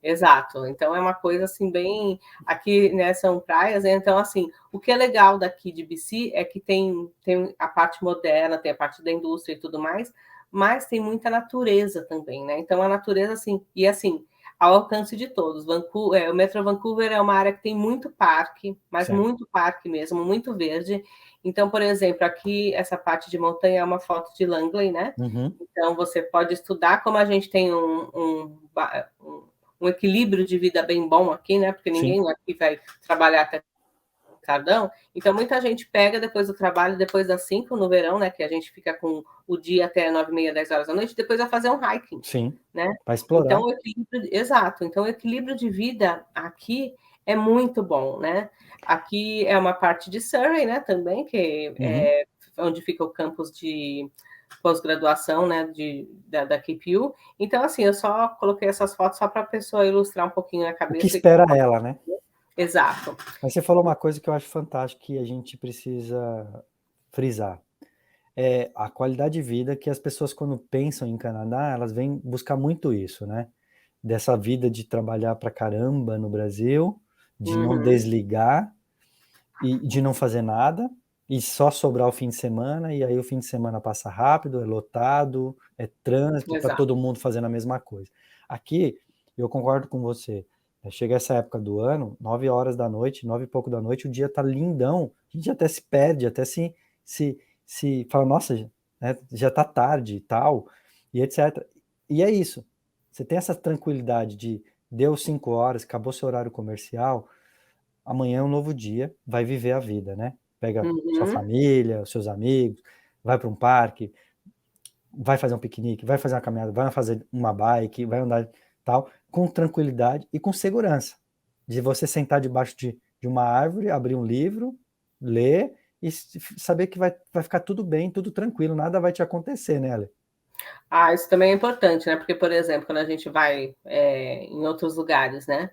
Exato. Então é uma coisa assim bem aqui, né, são praias, né? Então assim, o que é legal daqui de BC é que tem a parte moderna, tem a parte da indústria e tudo mais, mas tem muita natureza também, né? Então a natureza assim, e assim, ao alcance de todos. O Metro Vancouver é uma área que tem muito parque, mas Certo. muito parque mesmo, muito verde. Então, por exemplo, aqui essa parte de montanha é uma foto de Langley, né? Uhum. Então você pode estudar como a gente tem um equilíbrio de vida bem bom aqui, né? Porque Sim, ninguém aqui vai trabalhar até tardão. Então, muita gente pega depois do trabalho, depois das 5 no verão, né? Que a gente fica com o dia até 9h30, 10 horas da noite, depois vai fazer um hiking, sim. né? Para Então, explorar. exato. Então, o equilíbrio de vida aqui é muito bom, né? Aqui é uma parte de Surrey, né? Também, que Uhum. é onde fica o campus de pós-graduação, né, da KPU. Então, assim, eu só coloquei essas fotos só para a pessoa ilustrar um pouquinho na O cabeça. que espera ela, né? Exato. Mas você falou uma coisa que eu acho fantástica que a gente precisa frisar. É a qualidade de vida que as pessoas, quando pensam em Canadá, elas vêm buscar muito isso, né? Dessa vida de trabalhar pra caramba no Brasil, de não desligar e de não fazer nada, e só sobrar o fim de semana, e aí o fim de semana passa rápido, é lotado, é trânsito, tá Exato. todo mundo fazendo a mesma coisa. Aqui, eu concordo com você, chega essa época do ano, 9 horas da noite, 9 e pouco da noite, o dia tá lindão, a gente até se perde, até se fala, nossa, né, já tá tarde e tal, e etc. E é isso, você tem essa tranquilidade de deu 5 horas, acabou seu horário comercial, amanhã é um novo dia, vai viver a vida, né? Pega sua família, os seus amigos, vai para um parque, vai fazer um piquenique, vai fazer uma caminhada, vai fazer uma bike, vai andar tal, com tranquilidade e com segurança. De você sentar debaixo de uma árvore, abrir um livro, ler e saber que vai ficar tudo bem, tudo tranquilo, nada vai te acontecer, né, Ale? Ah, isso também é importante, né? Porque, por exemplo, quando a gente vai em outros lugares, né?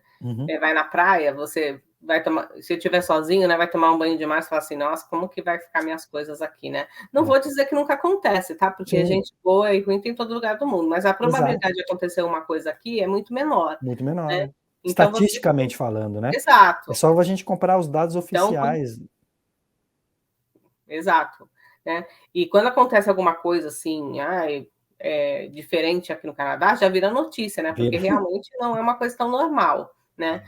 Vai na praia, você vai tomar, se estiver sozinho, né? Vai tomar um banho de mar, você fala assim, nossa, como que vai ficar minhas coisas aqui, né? Não vou dizer que nunca acontece, tá? Porque a Sim, gente boa e ruim tem em todo lugar do mundo, mas a exato. probabilidade de acontecer uma coisa aqui é muito menor, Muito menor, né? né? Então você. Estatisticamente falando, né? É Exato. só a gente comparar os dados Então, oficiais. exato, né? E quando acontece alguma coisa assim, diferente aqui no Canadá, já vira notícia, né? Porque Vira. realmente não é uma coisa tão normal, né?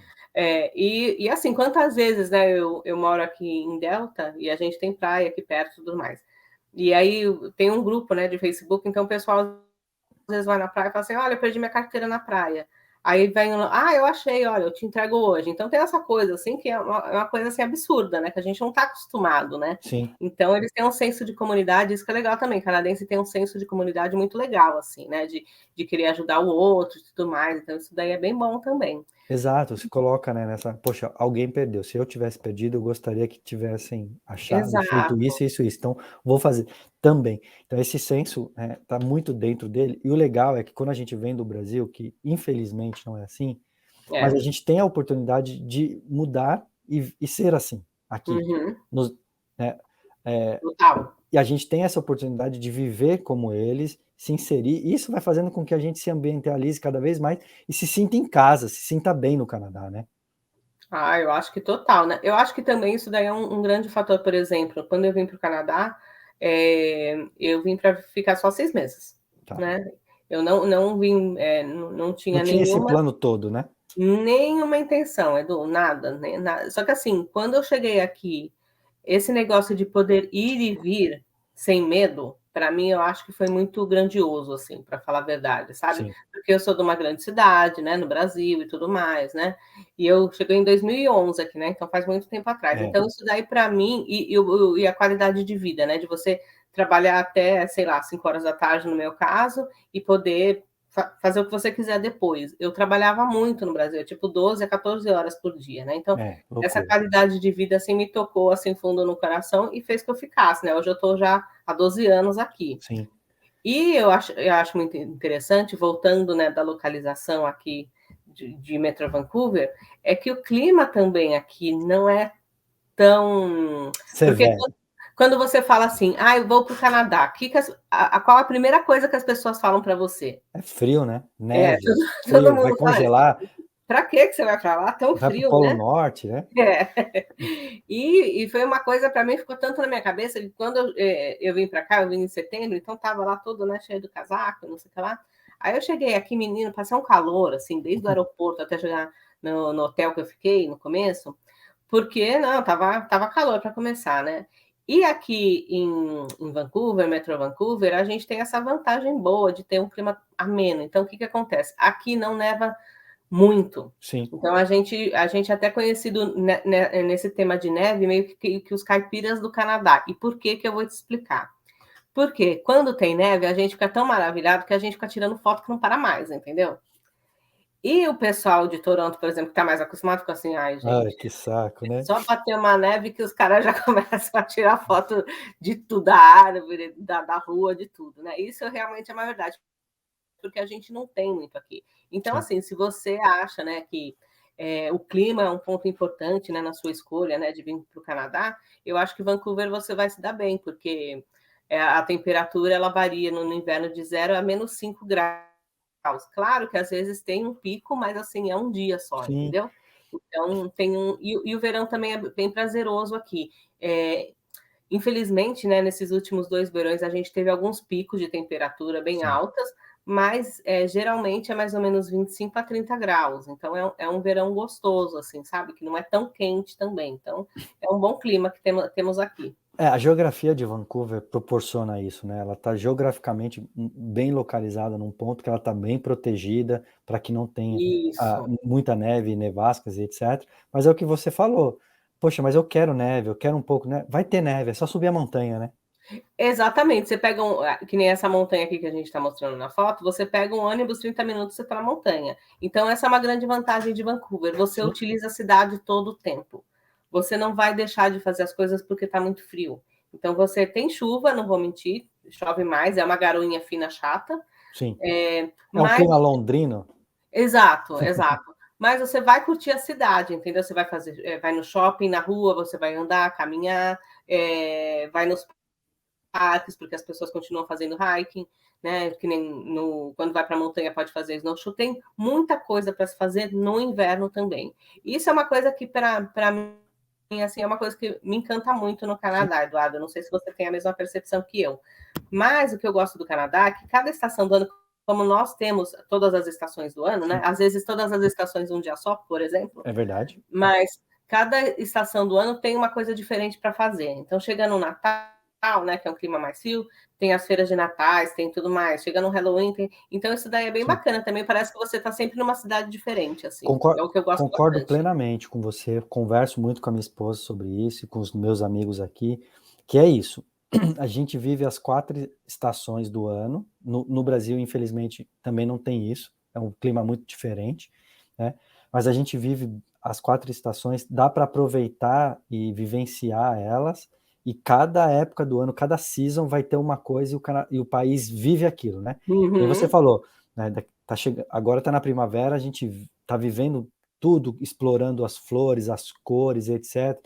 E assim, quantas vezes, né? Eu moro aqui em Delta e a gente tem praia aqui perto e tudo mais. E aí tem um grupo, né, de Facebook, então o pessoal às vezes vai na praia e fala assim: olha, eu perdi minha carteira na praia. Aí vem, eu achei, olha, eu te entrego hoje. Então tem essa coisa, assim, que é uma coisa assim, absurda, né? Que a gente não está acostumado, né? Sim. Então eles têm um senso de comunidade, isso que é legal também. O canadense tem um senso de comunidade muito legal, assim, né? De querer ajudar o outro e tudo mais. Então isso daí é bem bom também. Exato, se coloca, né, nessa, poxa, alguém perdeu. Se eu tivesse perdido, eu gostaria que tivessem achado, feito Exato. isso, isso, isso. Então, vou fazer também. Então, esse senso tá muito dentro dele. E o legal é que quando a gente vem do Brasil, que infelizmente não é assim, mas a gente tem a oportunidade de mudar e ser assim aqui. Nos, né, Total. e a gente tem essa oportunidade de viver como eles, se inserir, e isso vai fazendo com que a gente se ambientalize cada vez mais e se sinta em casa, se sinta bem no Canadá, né? Eu acho que total, né? Eu acho que também isso daí é um grande fator, por exemplo, quando eu vim para o Canadá, eu vim para ficar só 6 meses, Tá. né? Eu não vim, não Não tinha tinha esse plano todo, né? nenhuma intenção, Edu, nada, nem nada. Só que assim, quando eu cheguei aqui, esse negócio de poder ir e vir sem medo, para mim, eu acho que foi muito grandioso, assim, para falar a verdade, sabe? Sim. Porque eu sou de uma grande cidade, né, no Brasil e tudo mais, né? E eu cheguei em 2011 aqui, né? Então faz muito tempo atrás. É. Então isso daí para mim e a qualidade de vida, né? De você trabalhar até, sei lá, 5 horas da tarde no meu caso e poder fazer o que você quiser depois. Eu trabalhava muito no Brasil, tipo 12 a 14 horas por dia, né? Então, essa Loucura. qualidade de vida assim me tocou assim fundo no coração e fez que eu ficasse, né? Hoje eu estou já há 12 anos aqui. Sim. E eu acho muito interessante, voltando, né, da localização aqui de Metro Vancouver, é que o clima também aqui não é tão. Porque Severo. quando você fala assim, eu vou para o Canadá, qual a primeira coisa que as pessoas falam para você? É frio, né? É, Neve, todo frio, vai mundo fala isso. Congelar, Para que você vai para lá? Tão vai pro frio, Polo né? Norte, né? E foi uma coisa para mim, ficou tanto na minha cabeça que quando eu vim para cá, eu vim em setembro, então tava lá todo, né, cheio do casaco, não sei o que lá. Aí eu cheguei aqui, menino, passei um calor, assim, desde o aeroporto até chegar no hotel que eu fiquei no começo, porque não, tava calor para começar, né? E aqui em Vancouver, Metro Vancouver, a gente tem essa vantagem boa de ter um clima ameno. Então, o que acontece? Aqui não neva muito. Sim. Então, a gente até conhecido nesse tema de neve, meio que os caipiras do Canadá. E por que eu vou te explicar? Porque quando tem neve, a gente fica tão maravilhado que a gente fica tirando foto que não para mais, entendeu? E o pessoal de Toronto, por exemplo, que está mais acostumado, fica assim, ai, Ai, gente, que saco, né? só bater uma neve que os caras já começam a tirar foto de tudo, da árvore, da rua, de tudo, né? Isso realmente é uma verdade, porque a gente não tem muito aqui. Então, Sim. assim, se você acha, né, que o clima é um ponto importante, né, na sua escolha, né, de vir para o Canadá, eu acho que Vancouver você vai se dar bem, porque a temperatura ela varia no inverno de 0 a -5 graus. Claro que às vezes tem um pico, mas assim, é um dia só, Sim. entendeu? Então tem um. E o verão também é bem prazeroso aqui. Infelizmente, né, nesses últimos 2 verões, a gente teve alguns picos de temperatura bem Sim. altas, mas geralmente é mais ou menos 25 a 30 graus. Então é um verão gostoso, assim, sabe? Que não é tão quente também. Então é um bom clima que temos aqui. A geografia de Vancouver proporciona isso, né? Ela está geograficamente bem localizada num ponto que ela está bem protegida para que não tenha Isso. muita neve, nevascas e etc. Mas é o que você falou. Poxa, mas eu quero neve, eu quero um pouco, né? Vai ter neve, é só subir a montanha, né? Exatamente. Você pega que nem essa montanha aqui que a gente está mostrando na foto, você pega um ônibus, 30 minutos, você está na montanha. Então, essa é uma grande vantagem de Vancouver. Você Sim. utiliza a cidade todo o tempo. Você não vai deixar de fazer as coisas porque está muito frio. Então, você tem chuva, não vou mentir, chove mais, é uma garoinha fina chata. Sim. É um Mas clima londrino? Exato, exato. Mas você vai curtir a cidade, entendeu? Você vai vai no shopping, na rua, você vai andar, caminhar, vai nos parques, porque as pessoas continuam fazendo hiking, né? Que nem quando vai para a montanha pode fazer snowshoe. Tem muita coisa para se fazer no inverno também. Isso é uma coisa que, para mim, assim, é uma coisa que me encanta muito no Sim. Canadá, Eduardo. Não sei se você tem a mesma percepção que eu. Mas o que eu gosto do Canadá é que cada estação do ano, como nós temos todas as estações do ano, né? Sim. Às vezes todas as estações um dia só, por exemplo, É verdade. mas cada estação do ano tem uma coisa diferente para fazer. Então, chega no Natal, né, que é um clima mais frio, tem as feiras de natais, tem tudo mais. Chega no Halloween, então isso daí é bem Sim. bacana também. Parece que você está sempre numa cidade diferente, assim. É Concordo, o que eu gosto concordo bastante. plenamente com você. Converso muito com a minha esposa sobre isso e com os meus amigos aqui, que é isso. A gente vive as 4 estações do ano. No Brasil, infelizmente, também não tem isso. É um clima muito diferente, né? Mas a gente vive as 4 estações, dá para aproveitar e vivenciar elas, e cada época do ano, cada season vai ter uma coisa e o país vive aquilo, né? E você Uhum. falou, né, agora está na primavera, a gente está vivendo tudo, explorando as flores, as cores, etc.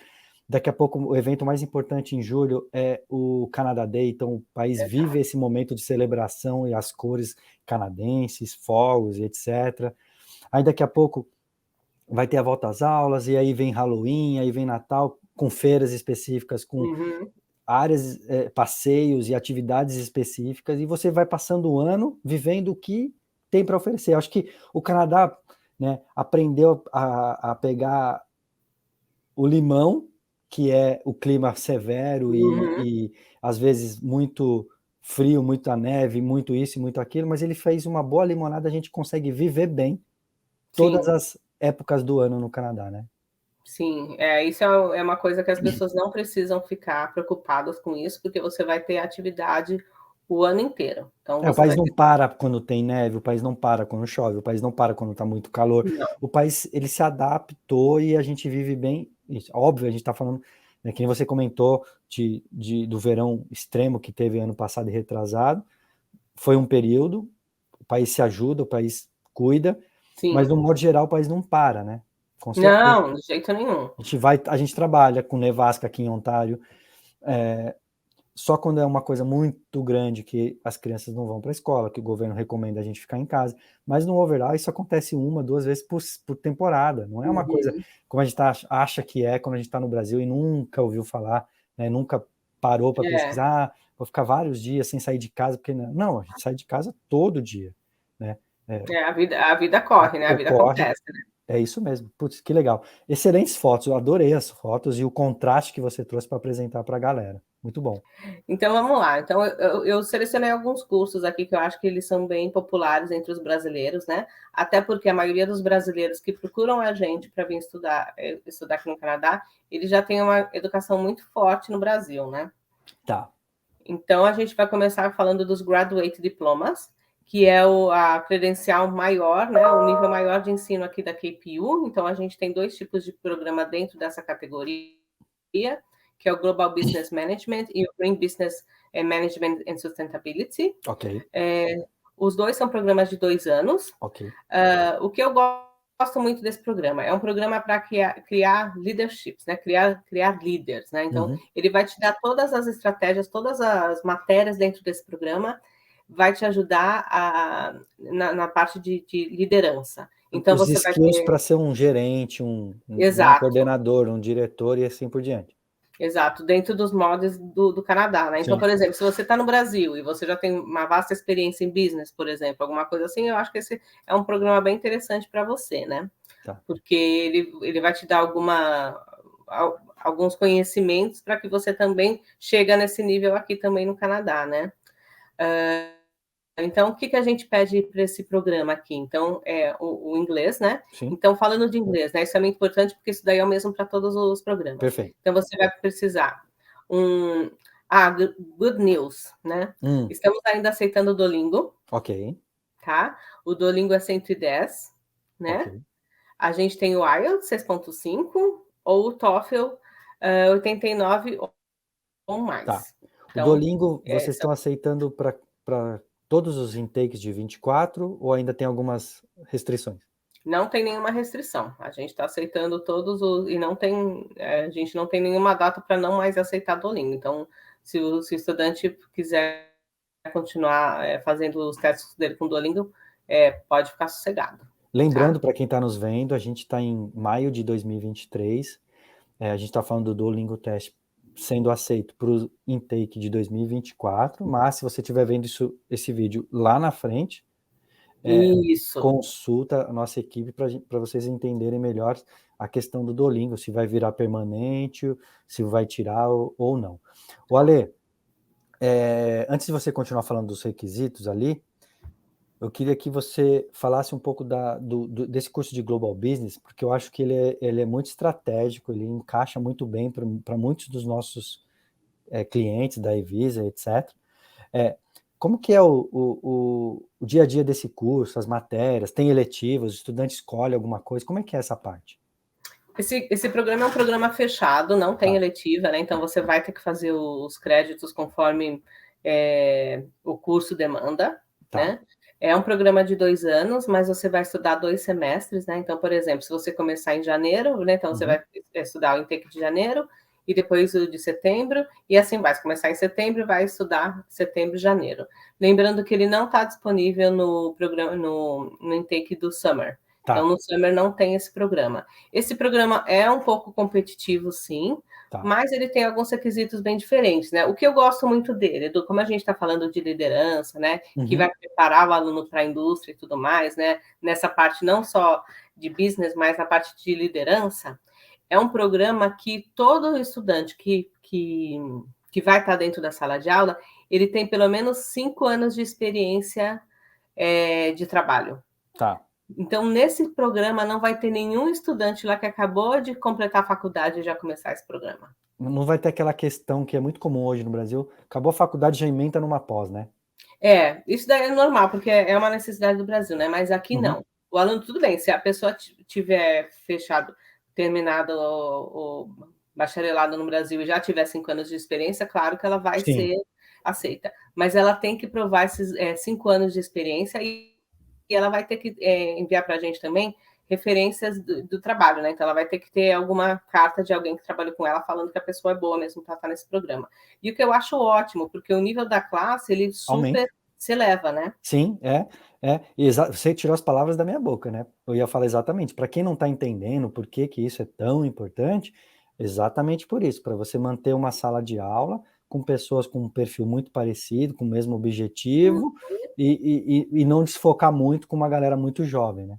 Daqui a pouco, o evento mais importante em julho é o Canada Day, então o país vive esse momento de celebração e as cores canadenses, fogos, etc. Aí daqui a pouco vai ter a volta às aulas, e aí vem Halloween, aí vem Natal, com feiras específicas, com Uhum. áreas, passeios e atividades específicas, e você vai passando o ano vivendo o que tem para oferecer. Acho que o Canadá, né, aprendeu a pegar o limão, que é o clima severo Uhum. e às vezes muito frio, muita neve, muito isso e muito aquilo, mas ele fez uma boa limonada, a gente consegue viver bem todas Sim, as épocas do ano no Canadá, né? sim. Isso é uma coisa que as pessoas não precisam ficar preocupadas com isso, porque você vai ter atividade o ano inteiro. Então, O você país vai não ter. para quando tem neve, o país não para quando chove, o país não para quando está muito calor. Não. O país, ele se adaptou e a gente vive bem. Isso. Óbvio, a gente está falando, né, que nem você comentou do verão extremo que teve ano passado e retrasado. Foi um período, o país se ajuda, o país cuida, mas Sim. no modo geral o país não para, né? Com certeza. Não, de jeito nenhum. A gente trabalha com nevasca aqui em Ontário, só quando é uma coisa muito grande que as crianças não vão para a escola, que o governo recomenda a gente ficar em casa. Mas no overall, isso acontece 1, 2 vezes por temporada. Não é uma coisa Uhum. como a gente acha que é quando a gente está no Brasil e nunca ouviu falar, né, nunca parou para É. pesquisar, vou ficar vários dias sem sair de casa, porque não, a gente sai de casa todo dia, né? A vida corre, né? A vida Ocorre, acontece, né? é isso mesmo. Putz, que legal. Excelentes fotos, eu adorei as fotos e o contraste que você trouxe para apresentar para a galera. Muito bom. Então vamos lá. Então eu selecionei alguns cursos aqui que eu acho que eles são bem populares entre os brasileiros, né? Até porque a maioria dos brasileiros que procuram a gente para vir estudar aqui no Canadá, eles já têm uma educação muito forte no Brasil, né? Tá. Então a gente vai começar falando dos Graduate Diplomas, que é a credencial maior, né, o nível maior de ensino aqui da KPU. Então, a gente tem 2 tipos de programa dentro dessa categoria, que é o Global Business Management e o Green Business Management and Sustainability. Ok. Os 2 são programas de 2 anos. Ok. O que eu gosto muito desse programa é um programa para criar leaderships, né? Criar líderes, né? Então, ele vai te dar todas as estratégias, todas as matérias dentro desse programa, vai te ajudar na parte de liderança. Então, Os você vai skills ter... para ser um gerente, um Exato. coordenador, um diretor e assim por diante. Exato, dentro dos moldes do Canadá, né? Então, Sim. por exemplo, se você está no Brasil e você já tem uma vasta experiência em business, por exemplo, alguma coisa assim, eu acho que esse é um programa bem interessante para você, né? Tá. Porque ele vai te dar alguns conhecimentos para que você também chegue nesse nível aqui também no Canadá, né? Então, o que a gente pede para esse programa aqui? Então, é o inglês, né? Sim. Então, falando de inglês, né? Isso é muito importante, porque isso daí é o mesmo para todos os programas. Perfeito. Então, você vai precisar good news, né? Estamos ainda aceitando o Duolingo. Ok. Tá? O Duolingo é 110, né? Okay. A gente tem o IELTS 6.5 ou o TOEFL 89 ou mais. Tá. Então, o Duolingo, vocês estão aceitando para todos os intakes de 24 ou ainda tem algumas restrições? Não tem nenhuma restrição. A gente está aceitando todos os... E não tem... a gente não tem nenhuma data para não mais aceitar Duolingo. Então, se o estudante quiser continuar fazendo os testes dele com Duolingo, pode ficar sossegado. Lembrando, para quem está nos vendo, a gente está em maio de 2023. A gente está falando do Duolingo Test sendo aceito para o intake de 2024, mas se você estiver vendo esse vídeo lá na frente, consulta a nossa equipe para vocês entenderem melhor a questão do Duolingo, se vai virar permanente, se vai tirar ou não. O Ale, antes de você continuar falando dos requisitos ali, eu queria que você falasse um pouco desse curso de Global Business, porque eu acho que ele é muito estratégico, ele encaixa muito bem para muitos dos nossos clientes da Evisa, etc. Como que é o dia a dia desse curso, as matérias, tem eletivas, o estudante escolhe alguma coisa, como é que é essa parte? Esse programa é um programa fechado, não tem eletiva, né? Então você vai ter que fazer os créditos conforme o curso demanda, né? É um programa de 2 anos, mas você vai estudar 2 semestres, né? Então, por exemplo, se você começar em janeiro, né? Então você vai estudar o intake de janeiro e depois o de setembro, e assim vai. Se começar em setembro, vai estudar setembro e janeiro. Lembrando que ele não está disponível no programa, no intake do Summer. Então, no Summer não tem esse programa. Esse programa é um pouco competitivo, sim, mas ele tem alguns requisitos bem diferentes, né? O que eu gosto muito dele, Edu, como a gente está falando de liderança, né? Que vai preparar o aluno para a indústria e tudo mais, né? Nessa parte não só de business, mas na parte de liderança, é um programa que todo estudante que vai estar dentro da sala de aula, ele tem pelo menos 5 anos de experiência de trabalho. Então, nesse programa, não vai ter nenhum estudante lá que acabou de completar a faculdade e já começar esse programa. Não vai ter aquela questão que é muito comum hoje no Brasil, acabou a faculdade, já emenda numa pós, né? Isso daí é normal, porque é uma necessidade do Brasil, né? Mas aqui não. O aluno, tudo bem, se a pessoa tiver terminado o bacharelado no Brasil e já tiver 5 anos de experiência, claro que ela vai ser aceita. Mas ela tem que provar esses 5 anos de experiência e ela vai ter que enviar para a gente também referências do trabalho, né? Então, ela vai ter que ter alguma carta de alguém que trabalhou com ela falando que a pessoa é boa mesmo para estar nesse programa. E o que eu acho ótimo, porque o nível da classe, ele super se eleva, né? Sim, você tirou as palavras da minha boca, né? Eu ia falar exatamente, para quem não está entendendo por que isso é tão importante, exatamente por isso, para você manter uma sala de aula com pessoas com um perfil muito parecido, com o mesmo objetivo, e não desfocar muito com uma galera muito jovem, né?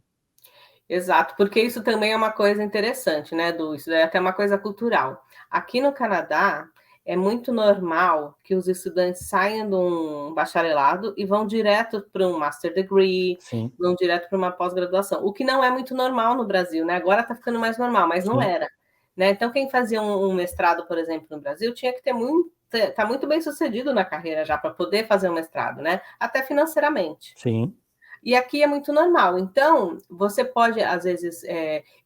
Exato, porque isso também é uma coisa interessante, né, Edu? Isso é até uma coisa cultural. Aqui no Canadá, é muito normal que os estudantes saiam de um bacharelado e vão direto para um master degree, vão direto para uma pós-graduação, o que não é muito normal no Brasil, né? Agora está ficando mais normal, mas não era. né? Então, quem fazia um mestrado, por exemplo, no Brasil, tinha que tá muito bem sucedido na carreira já para poder fazer um mestrado, né? Até financeiramente. Sim. E aqui é muito normal. Então, você pode, às vezes,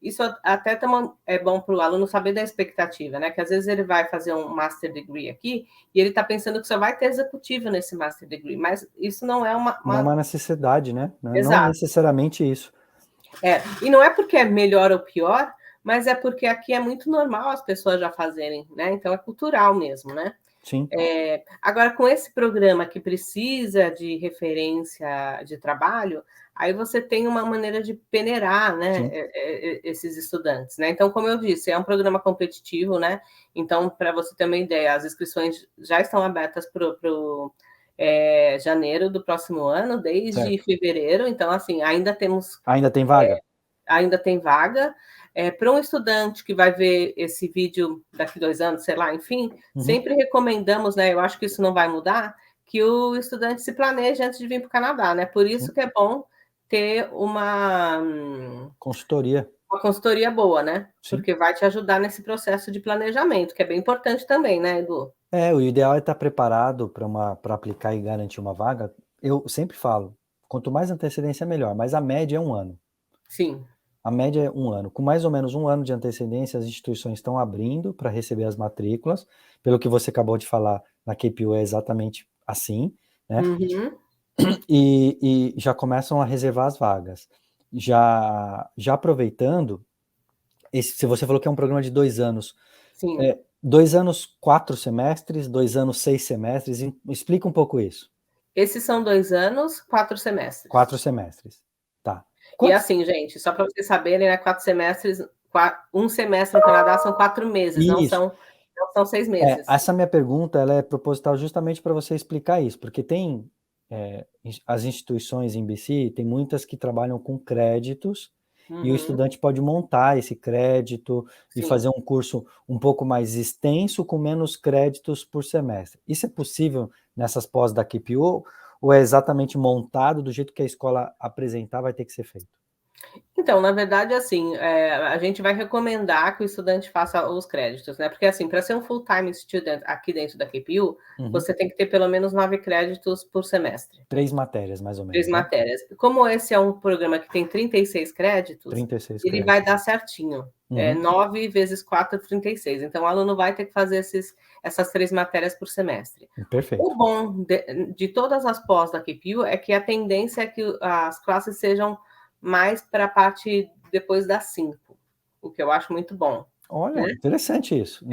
isso até é bom para o aluno saber da expectativa, né? Que às vezes ele vai fazer um Master Degree aqui e ele está pensando que só vai ter executivo nesse Master Degree, mas isso não é Não é uma necessidade, né? Não Exato. necessariamente isso. E não é porque é melhor ou pior, mas é porque aqui é muito normal as pessoas já fazerem, né? Então é cultural mesmo, né? Sim. Agora, com esse programa que precisa de referência de trabalho, aí você tem uma maneira de peneirar, né, esses estudantes, né? Então, como eu disse, é um programa competitivo, né? Então, para você ter uma ideia, as inscrições já estão abertas para janeiro do próximo ano, desde fevereiro. Então, assim, ainda temos... Ainda tem vaga? Ainda tem vaga. Para um estudante que vai ver esse vídeo daqui 2 anos, sei lá, enfim, sempre recomendamos, né? Eu acho que isso não vai mudar, que o estudante se planeje antes de vir para o Canadá, né? Por isso que é bom ter uma consultoria. Uma consultoria boa, né? Sim. Porque vai te ajudar nesse processo de planejamento, que é bem importante também, né, Edu? O ideal é estar preparado para aplicar e garantir uma vaga. Eu sempre falo, quanto mais antecedência, melhor, mas a média é 1 ano. Sim. A média é 1 ano. Com mais ou menos 1 ano de antecedência, as instituições estão abrindo para receber as matrículas. Pelo que você acabou de falar, na KPU é exatamente assim, né? Uhum. E já começam a reservar as vagas. Já aproveitando, se você falou que é um programa de 2 anos, Sim. 2 anos, 4 semestres, 2 anos, 6 semestres, explica um pouco isso. Esses são 2 anos, 4 semestres. 4 semestres, tá. E assim, gente, só para vocês saberem, né, 4 semestres, um semestre no Canadá são 4 meses, não são 6 meses. Essa minha pergunta, ela é proposital justamente para você explicar isso, porque tem as instituições em BC, tem muitas que trabalham com créditos, e o estudante pode montar esse crédito e fazer um curso um pouco mais extenso, com menos créditos por semestre. Isso é possível nessas pós da KPU, ou é exatamente montado do jeito que a escola apresentar, vai ter que ser feito? Então, na verdade, assim, a gente vai recomendar que o estudante faça os créditos, né? Porque, assim, para ser um full-time student aqui dentro da KPU, você tem que ter pelo menos 9 créditos por semestre. 3 matérias, mais ou menos. 3 matérias. Como esse é um programa que tem 36 créditos, 36 ele vai dar certinho. 9 vezes 4, 36. Então, o aluno vai ter que fazer essas 3 matérias por semestre. Perfeito. O bom de todas as pós da KPU é que a tendência é que as classes sejam mais para a parte depois das 5, o que eu acho muito bom. Olha, né? Interessante isso.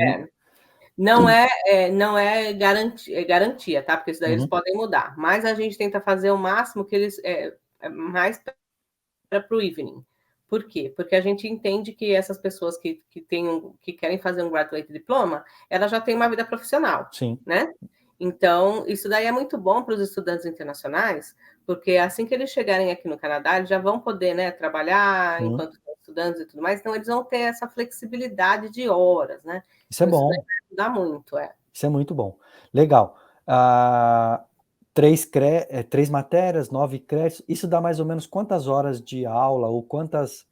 Não é garantia, tá? Porque isso daí eles podem mudar. Mas a gente tenta fazer o máximo que eles mais para o evening. Por quê? Porque a gente entende que essas pessoas que querem fazer um graduate diploma, elas já têm uma vida profissional. Sim. Né? Então, isso daí é muito bom para os estudantes internacionais, porque assim que eles chegarem aqui no Canadá, eles já vão poder, né, trabalhar enquanto estão estudando e tudo mais, então eles vão ter essa flexibilidade de horas, né? Isso é bom. Isso vai ajudar muito, Isso é muito bom. Legal. 3 matérias, 9 créditos, isso dá mais ou menos quantas horas de aula ou quantas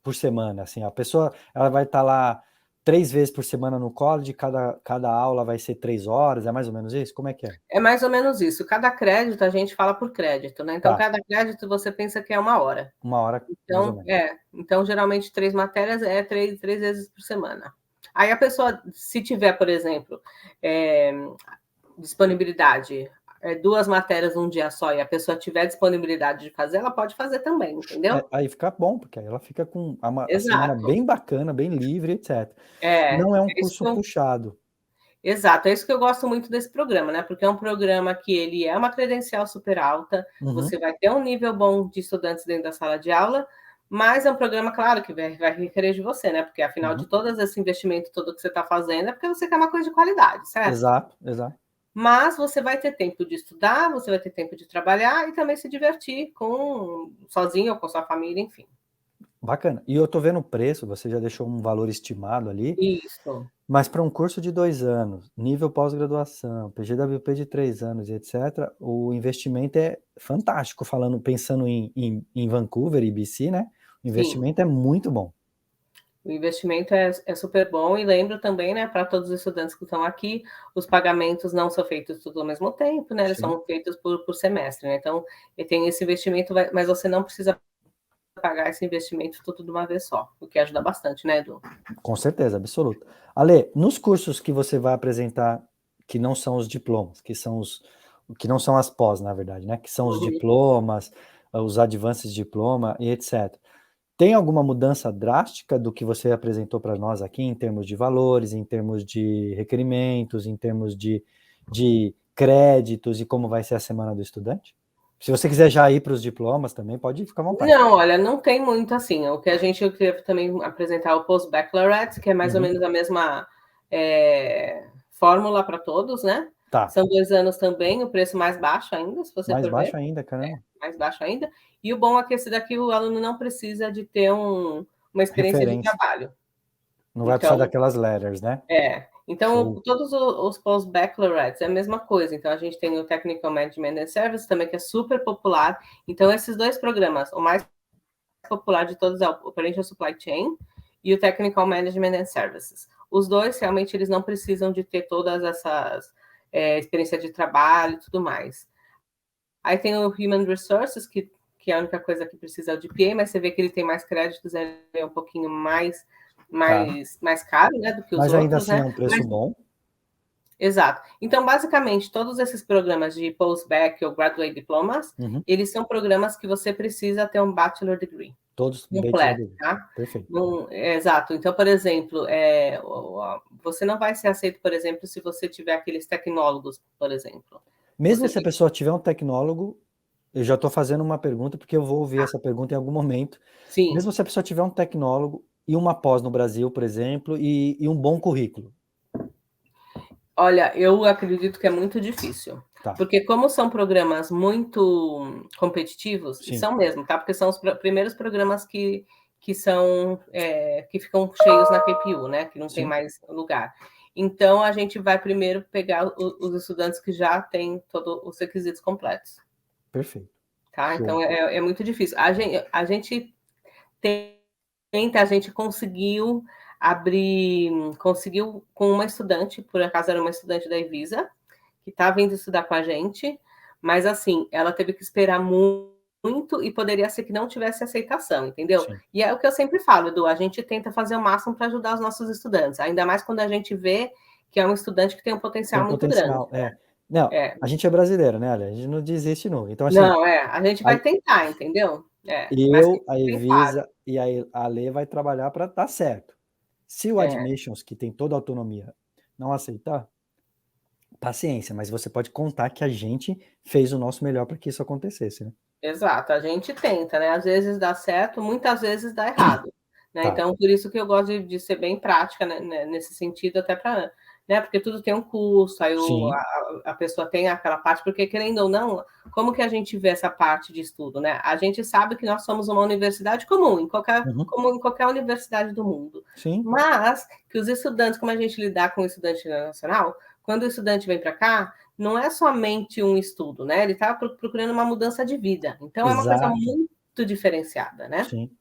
por semana? Assim, a pessoa ela vai estar lá 3 vezes por semana no college, cada aula vai ser 3 horas, é mais ou menos isso? Como é que é? É mais ou menos isso. Cada crédito a gente fala por crédito, né? Então, cada crédito você pensa que é 1 hora. 1 hora, então, mais ou menos. Então, geralmente, 3 matérias é 3 vezes por semana. Aí a pessoa, se tiver, por exemplo, disponibilidade, 2 matérias num dia só, e a pessoa tiver disponibilidade de fazer, ela pode fazer também, entendeu? Aí fica bom, porque aí ela fica com a semana bem bacana, bem livre, etc. Não é um curso puxado. Exato, é isso que eu gosto muito desse programa, né? Porque é um programa que ele é uma credencial super alta, você vai ter um nível bom de estudantes dentro da sala de aula, mas é um programa, claro, que vai requerer de você, né? Porque afinal de todo esse investimento todo que você está fazendo, é porque você quer uma coisa de qualidade, certo? Exato. Mas você vai ter tempo de estudar, você vai ter tempo de trabalhar e também se divertir sozinho ou com sua família, enfim. Bacana. E eu tô vendo o preço, você já deixou um valor estimado ali. Isso. Mas para um curso de 2 anos, nível pós-graduação, PGWP de 3 anos e etc., o investimento é fantástico, pensando em Vancouver e BC, né? O investimento é muito bom. O investimento é super bom, e lembro também, né, para todos os estudantes que estão aqui, os pagamentos não são feitos tudo ao mesmo tempo, né, eles Sim. são feitos por semestre, né, então tem esse investimento, mas você não precisa pagar esse investimento tudo de uma vez só, o que ajuda bastante, né, Edu? Com certeza, absoluta. Ale, nos cursos que você vai apresentar, que não são os diplomas, que não são as pós, na verdade, né? Que são os Uhum. diplomas, os advances diploma e etc. Tem alguma mudança drástica do que você apresentou para nós aqui em termos de valores, em termos de requerimentos, em termos de créditos e como vai ser a semana do estudante? Se você quiser já ir para os diplomas também, pode ficar à vontade. Não, olha, não tem muito assim. O que eu queria também apresentar o Post-Baccalaureate, que é mais ou menos a mesma fórmula para todos, né? Tá. São 2 anos também, o preço mais baixo ainda, se você Mais for ver. baixo ainda, caramba. Mais baixo ainda. E o bom é que esse daqui o aluno não precisa de ter uma experiência de Referência. trabalho. Não vai precisar Então, daquelas letters, né? então Show. todos os post-baccalaureates é a mesma coisa. Então, a gente tem o Technical Management and Service também, que é super popular. Então, esses dois programas, o mais popular de todos é o Operational Supply Chain e o Technical Management and Services. Os dois, realmente, eles não precisam de ter todas essas experiência de trabalho e tudo mais. Aí tem o Human Resources, que é a única coisa que precisa é o GPA, mas você vê que ele tem mais créditos, ele é um pouquinho mais caro, né, do que os Mas ainda outros, assim né? é um preço bom. Exato. Então, basicamente, todos esses programas de post-bac ou graduate diplomas, eles são programas que você precisa ter um bachelor degree. Todos bachelor Completo, degree. tá? Perfeito. Exato. Então, por exemplo, você não vai ser aceito, por exemplo, se você tiver aqueles tecnólogos, por exemplo. Mesmo se a pessoa tiver um tecnólogo, eu já estou fazendo uma pergunta, porque eu vou ouvir essa pergunta em algum momento. Sim. Mesmo se a pessoa tiver um tecnólogo e uma pós no Brasil, por exemplo, e um bom currículo. Olha, eu acredito que é muito difícil. Tá. Porque como são programas muito competitivos, e são mesmo, tá? Porque são os primeiros programas que são que ficam cheios na QPU, né? Que não tem mais lugar. Então, a gente vai primeiro pegar os estudantes que já têm todos os requisitos completos. Perfeito. Tá? Então, é muito difícil. A gente tenta, a gente conseguiu com uma estudante, por acaso era uma estudante da Evisa, que está vindo estudar com a gente, mas assim, ela teve que esperar muito e poderia ser que não tivesse aceitação, entendeu? Sim. E é o que eu sempre falo, Edu, a gente tenta fazer o máximo para ajudar os nossos estudantes, ainda mais quando a gente vê que é um estudante que tem um potencial muito grande. Né? Não, a gente é brasileiro, né, a gente não desiste nunca. Então, assim, não, a gente vai tentar, entendeu? Mas a Evisa e a Ale vai trabalhar para dar certo. Se o Admissions, que tem toda a autonomia, não aceitar, paciência, mas você pode contar que a gente fez o nosso melhor para que isso acontecesse, né? Exato, a gente tenta, né? Às vezes dá certo, muitas vezes dá errado. Né? Então, por isso que eu gosto de ser bem prática, né, nesse sentido, até para. Né, porque tudo tem um custo, aí a pessoa tem aquela parte, porque querendo ou não, como que a gente vê essa parte de estudo? Né? A gente sabe que nós somos uma universidade comum, como em qualquer universidade do mundo. Sim. Mas que os estudantes, como a gente lidar com o estudante internacional, quando o estudante vem para cá, não é somente um estudo, né? Ele está procurando uma mudança de vida. Então, é uma coisa muito diferenciada, né? Sim.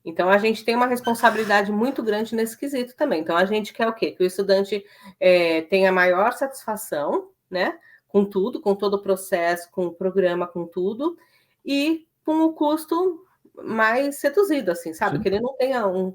Então, a gente tem uma responsabilidade muito grande nesse quesito também. Então, a gente quer o quê? Que o estudante tenha maior satisfação, né? Com tudo, com todo o processo, com o programa, com tudo, e com o custo mais reduzido, assim, sabe? Que ele não tenha um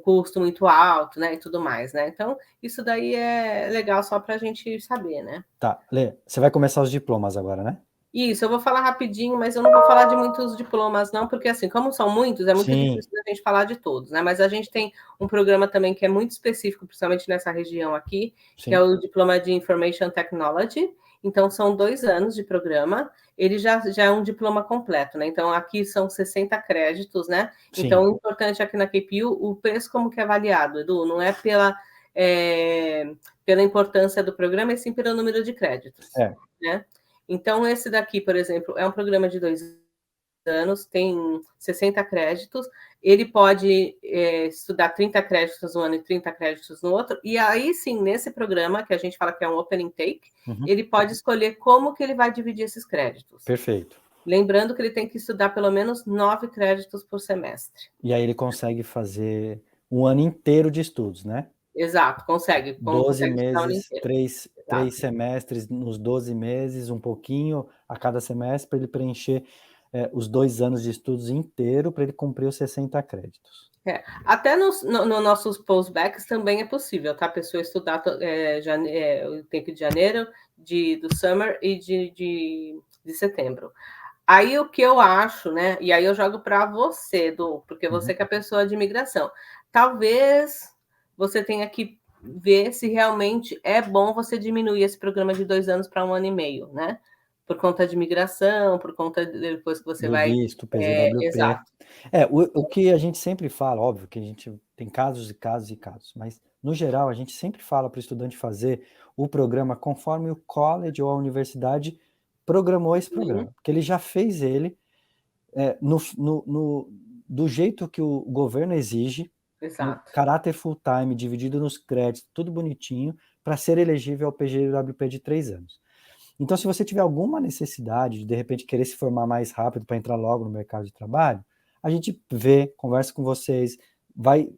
custo muito alto, né? E tudo mais, né? Então, isso daí é legal só para a gente saber, né? Tá, Lê, você vai começar os diplomas agora, né? Isso, eu vou falar rapidinho, mas eu não vou falar de muitos diplomas, não, porque assim, como são muitos, é muito difícil a gente falar de todos, né? Mas a gente tem um programa também que é muito específico, principalmente nessa região aqui, que é o Diploma de Information Technology. Então, são 2 anos de programa, ele já é um diploma completo, né? Então, aqui são 60 créditos, né? Então, o importante aqui na KPU, o preço como que é avaliado, Edu, não é pela importância do programa, e sim pelo número de créditos, né? Então, esse daqui, por exemplo, é um programa de 2 anos, tem 60 créditos, ele pode estudar 30 créditos no ano e 30 créditos no outro, e aí sim, nesse programa, que a gente fala que é um Open Intake, ele pode escolher como que ele vai dividir esses créditos. Perfeito. Lembrando que ele tem que estudar pelo menos 9 créditos por semestre. E aí ele consegue fazer um ano inteiro de estudos, né? Exato, consegue 12 estudar o ano meses, inteiro. três Exato. semestres nos 12 meses, um pouquinho a cada semestre, para ele preencher os 2 anos de estudos inteiro, para ele cumprir os 60 créditos. Até nos nossos postbacks também é possível, tá? A pessoa estudar o tempo de janeiro, do summer e de setembro. Aí o que eu acho, né? E aí eu jogo para você, Du, porque você que é a pessoa de imigração. Talvez você tenha que ver se realmente é bom você diminuir esse programa de 2 anos para 1 ano e meio, né? Por conta de imigração, por conta depois que você Do vai. visto, PGWP. Exato. O que a gente sempre fala, óbvio que a gente tem casos e casos e casos, mas no geral a gente sempre fala para o estudante fazer o programa conforme o college ou a universidade programou esse programa, porque ele já fez ele do jeito que o governo exige, no Exato. caráter full-time, dividido nos créditos, tudo bonitinho, para ser elegível ao PGWP de 3 anos. Então, se você tiver alguma necessidade de repente, querer se formar mais rápido para entrar logo no mercado de trabalho, a gente vê, conversa com vocês,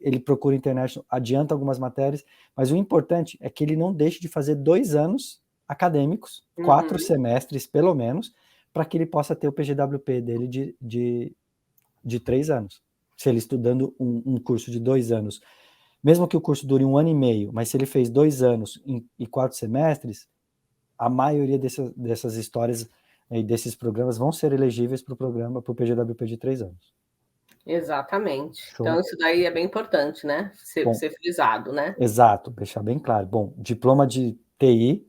ele procura internet, adianta algumas matérias, mas o importante é que ele não deixe de fazer 2 anos acadêmicos, 4 semestres pelo menos, para que ele possa ter o PGWP dele de 3 anos. Se ele estudando um curso de 2 anos, mesmo que o curso dure 1 ano e meio, mas se ele fez 2 anos e 4 semestres, a maioria dessas histórias e desses programas vão ser elegíveis para o PGWP de 3 anos. Exatamente. Show. Então, isso daí é bem importante, né? Ser frisado, né? Exato, deixar bem claro. Bom, diploma de TI,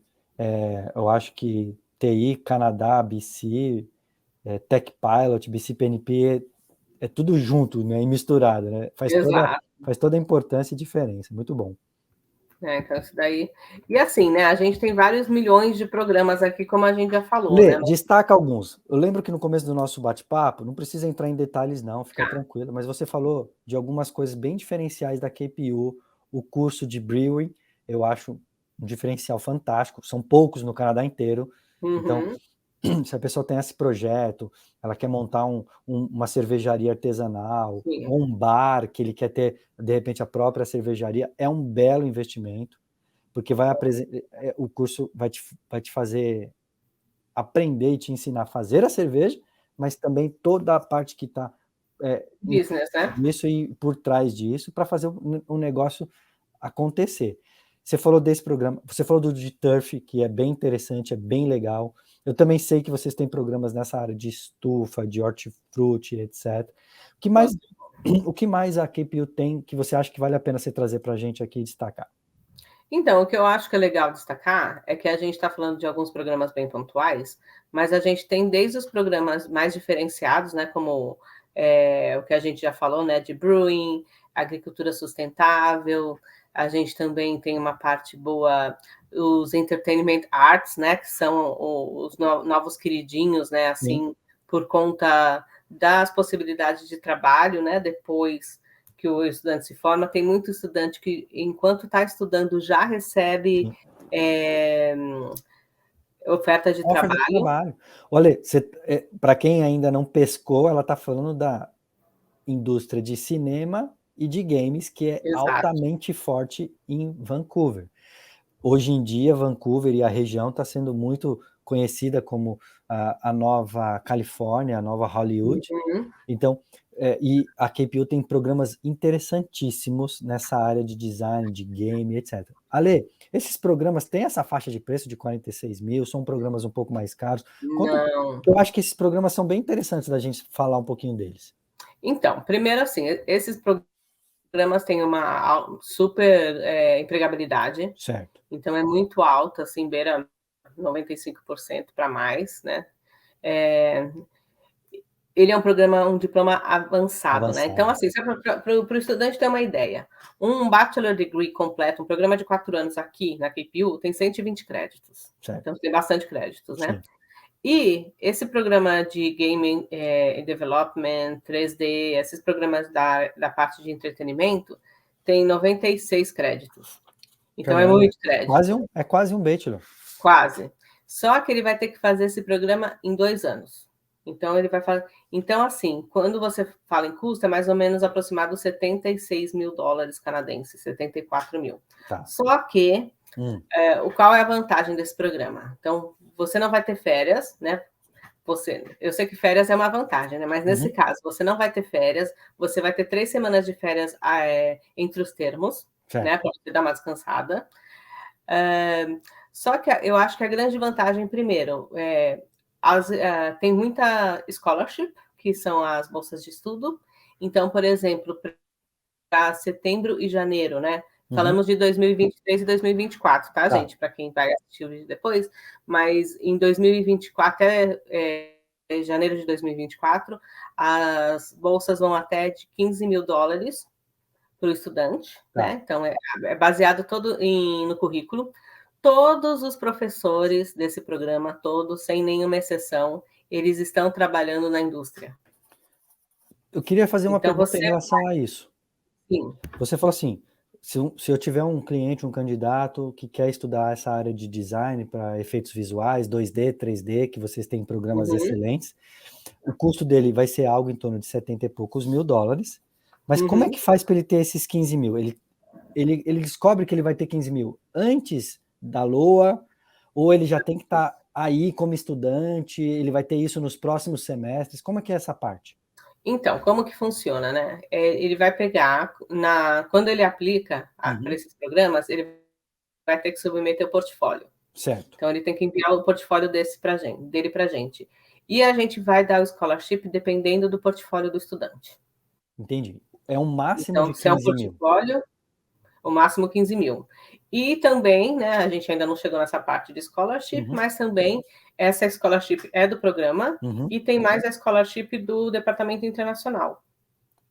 eu acho que TI, Canadá, BC, Tech Pilot, BC PNP, é tudo junto, né, e misturado, né? Faz toda a importância e diferença. Muito bom. Então, isso daí. E assim, né? A gente tem vários milhões de programas aqui, como a gente já falou, Lê, né? destaca alguns. Eu lembro que no começo do nosso bate-papo, não precisa entrar em detalhes não, fica tranquilo, mas você falou de algumas coisas bem diferenciais da KPU, o curso de Brewing, eu acho um diferencial fantástico, são poucos no Canadá inteiro, então se a pessoa tem esse projeto, ela quer montar uma cervejaria artesanal, ou um bar que ele quer ter, de repente, a própria cervejaria, é um belo investimento, porque o curso vai te fazer aprender e te ensinar a fazer a cerveja, mas também toda a parte que está business, né? Isso e por trás disso, para fazer o negócio acontecer. Você falou desse programa, você falou do de Turf, que é bem interessante, é bem legal. Eu também sei que vocês têm programas nessa área de estufa, de hortifruti, etc. O que mais a KPU tem que você acha que vale a pena você trazer para a gente aqui e destacar? Então, o que eu acho que é legal destacar é que a gente está falando de alguns programas bem pontuais, mas a gente tem desde os programas mais diferenciados, né, como o que a gente já falou, né, de brewing, agricultura sustentável. A gente também tem uma parte boa, os entertainment arts, né, que são os novos queridinhos, né, assim, por conta das possibilidades de trabalho, né, depois que o estudante se forma. Tem muito estudante que, enquanto está estudando, já recebe oferta de trabalho. Olha, para quem ainda não pescou, ela está falando da indústria de cinema e de games, que é altamente forte em Vancouver. Hoje em dia, Vancouver e a região está sendo muito conhecida como a nova Califórnia, a nova Hollywood. Então, e a KPU tem programas interessantíssimos nessa área de design, de game, etc. Ale, esses programas têm essa faixa de preço de 46 mil, são programas um pouco mais caros? Não. Eu acho que esses programas são bem interessantes da gente falar um pouquinho deles. Então, primeiro assim, esses programas têm uma super empregabilidade. Certo. Então, é muito alta, assim, beira 95% para mais, né? Ele é um diploma avançado, né? Então, assim, para o estudante ter uma ideia, um bachelor degree completo, um programa de 4 anos aqui na KPU, tem 120 créditos. Certo. Então, tem bastante créditos, né? Sim. E esse programa de Gaming Development, 3D, esses programas da parte de entretenimento, tem 96 créditos. Então, é muito crédito. É quase um bachelor. Quase. Só que ele vai ter que fazer esse programa em 2 anos. Então, ele vai falar. Então, assim, quando você fala em custo, é mais ou menos aproximado 76 mil dólares canadenses, 74 mil. Tá. Só que, qual é a vantagem desse programa? Então, você não vai ter férias, né? Eu sei que férias é uma vantagem, né? Mas nesse caso, você não vai ter férias, você vai ter 3 semanas de férias entre os termos, Certo. né? Para você dar uma descansada. Só que eu acho que a grande vantagem, primeiro, tem muita scholarship, que são as bolsas de estudo. Então, por exemplo, para setembro e janeiro, né? Falamos de 2023 e 2024, tá, gente? Para quem vai assistir o vídeo depois. Mas em 2024, até janeiro de 2024, as bolsas vão até de 15 mil dólares para o estudante, né? Então, é baseado todo no currículo. Todos os professores desse programa, todos, sem nenhuma exceção, eles estão trabalhando na indústria. Eu queria fazer uma Então, pergunta em relação a isso. Sim. Você falou assim, se eu tiver um cliente, um candidato que quer estudar essa área de design para efeitos visuais, 2D, 3D, que vocês têm programas excelentes, o custo dele vai ser algo em torno de 70 e poucos mil dólares, mas como é que faz para ele ter esses 15 mil? Ele descobre que ele vai ter 15 mil antes da LOA, ou ele já tem que estar aí como estudante, ele vai ter isso nos próximos semestres? Como é que é essa parte? Então, como que funciona, né? Ele vai pegar, quando ele aplica para esses programas, ele vai ter que submeter o portfólio. Certo. Então, ele tem que enviar o portfólio dele para a gente. E a gente vai dar o scholarship dependendo do portfólio do estudante. Entendi. É um máximo então, de 15 se é um mil. portfólio, o máximo 15 mil. E também, né, a gente ainda não chegou nessa parte de scholarship, mas também essa scholarship é do programa e tem mais a scholarship do Departamento Internacional.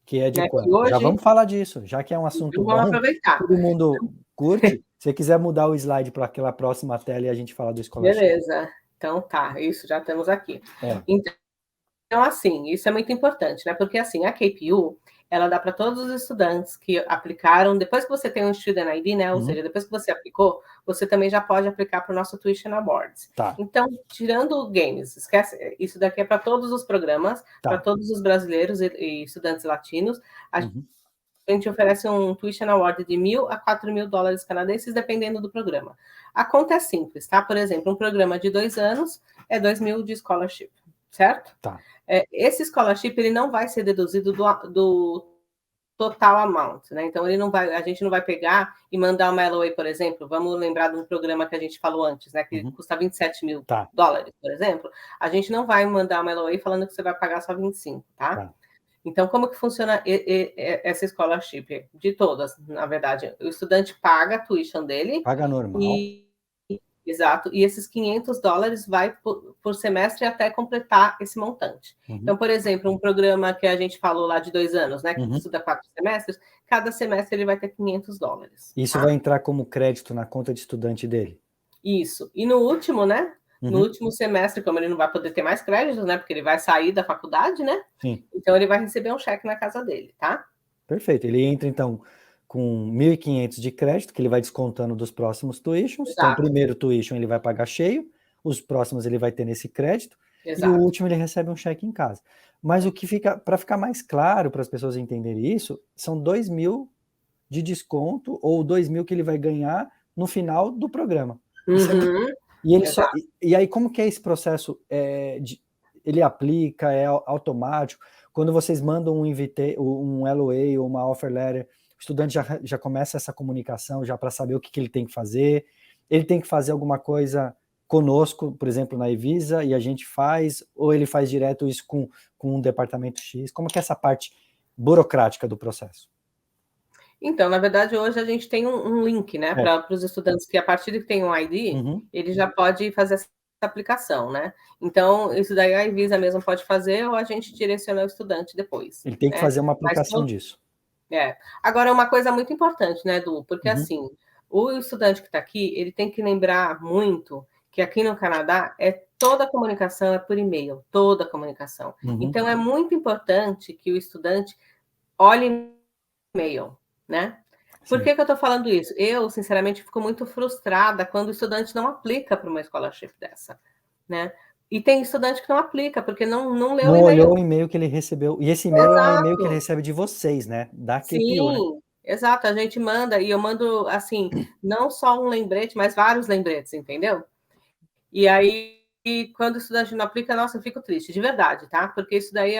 Que é de né, quanto? hoje, Já vamos falar disso, já que é um assunto vamos bom, aproveitar. todo mundo curte. Se você quiser mudar o slide para aquela próxima tela e a gente falar do scholarship. Beleza, então tá, isso já temos aqui. Então, assim, isso é muito importante, né? Porque assim, a KPU, ela dá para todos os estudantes que aplicaram, depois que você tem um Student ID, né? Ou seja, depois que você aplicou, você também já pode aplicar para o nosso Tuition Awards. Então, tirando games, esquece, isso daqui é para todos os programas, para todos os brasileiros e estudantes latinos. A gente oferece um Tuition Award de 1.000 a 4 mil dólares canadenses, dependendo do programa. A conta é simples, tá? Por exemplo, um programa de 2 anos é 2 mil de scholarship, certo? Esse scholarship ele não vai ser deduzido do total amount, né? Então a gente não vai pegar e mandar uma LOA, por exemplo. Vamos lembrar de um programa que a gente falou antes, né? Que custa 27 mil dólares, por exemplo. A gente não vai mandar uma LOA falando que você vai pagar só 25, tá? Então, como que funciona essa scholarship? De todas, na verdade. O estudante paga a tuition dele. Paga normal. Exato. E esses 500 dólares vai por semestre até completar esse montante. Então, por exemplo, um programa que a gente falou lá de 2 anos, né? Que estuda 4 semestres, cada semestre ele vai ter 500 dólares. Isso vai entrar como crédito na conta de estudante dele? Isso. E no último, né? No último semestre, como ele não vai poder ter mais créditos, né? Porque ele vai sair da faculdade, né? Sim. Então, ele vai receber um cheque na casa dele, tá? Perfeito. Ele entra, então, com 1.500 de crédito, que ele vai descontando dos próximos tuitions. Então, o primeiro tuition ele vai pagar cheio, os próximos ele vai ter nesse crédito, e o último ele recebe um cheque em casa. Mas o que fica, para ficar mais claro, para as pessoas entenderem isso, são 2 mil de desconto, ou 2 mil que ele vai ganhar no final do programa. E aí, como que é esse processo? Ele aplica, é automático? Quando vocês mandam um LOA ou uma offer letter, o estudante já começa essa comunicação já para saber o que ele tem que fazer. Ele tem que fazer alguma coisa conosco, por exemplo, na Evisa, e a gente faz, ou ele faz direto isso com um departamento X? Como que é essa parte burocrática do processo? Então, na verdade, hoje a gente tem um link, né, para os estudantes que, a partir de que tem um ID, ele já pode fazer essa aplicação, né? Então, isso daí a Evisa mesmo pode fazer, ou a gente direciona o estudante depois. Ele tem que fazer uma aplicação disso. Agora, uma coisa muito importante, né, Edu? Porque, assim, o estudante que está aqui, ele tem que lembrar muito que aqui no Canadá toda a comunicação é por e-mail, toda a comunicação. Então, é muito importante que o estudante olhe e-mail, né? Por que eu estou falando isso? Eu, sinceramente, fico muito frustrada quando o estudante não aplica para uma scholarship dessa, né? E tem estudante que não aplica, porque não leu o Não e-mail. olhou o e-mail que ele recebeu. E esse e-mail é um e-mail que ele Exato. recebe de vocês, né? Da QPU, né? Sim, exato. A gente manda, e eu mando, assim, não só um lembrete, mas vários lembretes, entendeu? E aí, quando o estudante não aplica, nossa, eu fico triste, de verdade, tá? Porque isso daí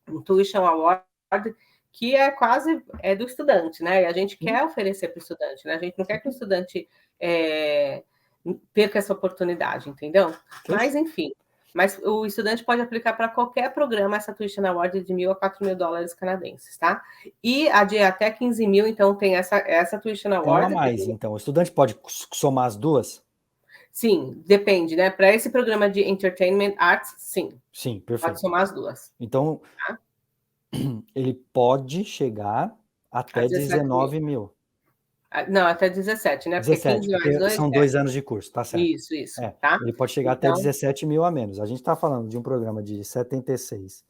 um tuition award que é quase do estudante, né? E a gente quer oferecer para o estudante, né? A gente não quer que o estudante perca essa oportunidade, entendeu? Mas, enfim. Mas o estudante pode aplicar para qualquer programa essa tuition award de $1.000 a $4.000 canadenses, tá? E a de até 15 mil, então, tem essa tuition Tem uma a award. mais, então. O estudante pode somar as duas? Sim, depende, né? Para esse programa de Entertainment Arts, sim. Sim, Pode perfeito. somar as duas. Então, Tá? ele pode chegar A até 17 mil. 19 mil. Não, até 17, né? Porque 17, 15 mais porque 2 são 2 anos de curso, tá certo. Isso, É, tá? ele pode chegar até Então, 17 mil a menos. A gente está falando de um programa de 76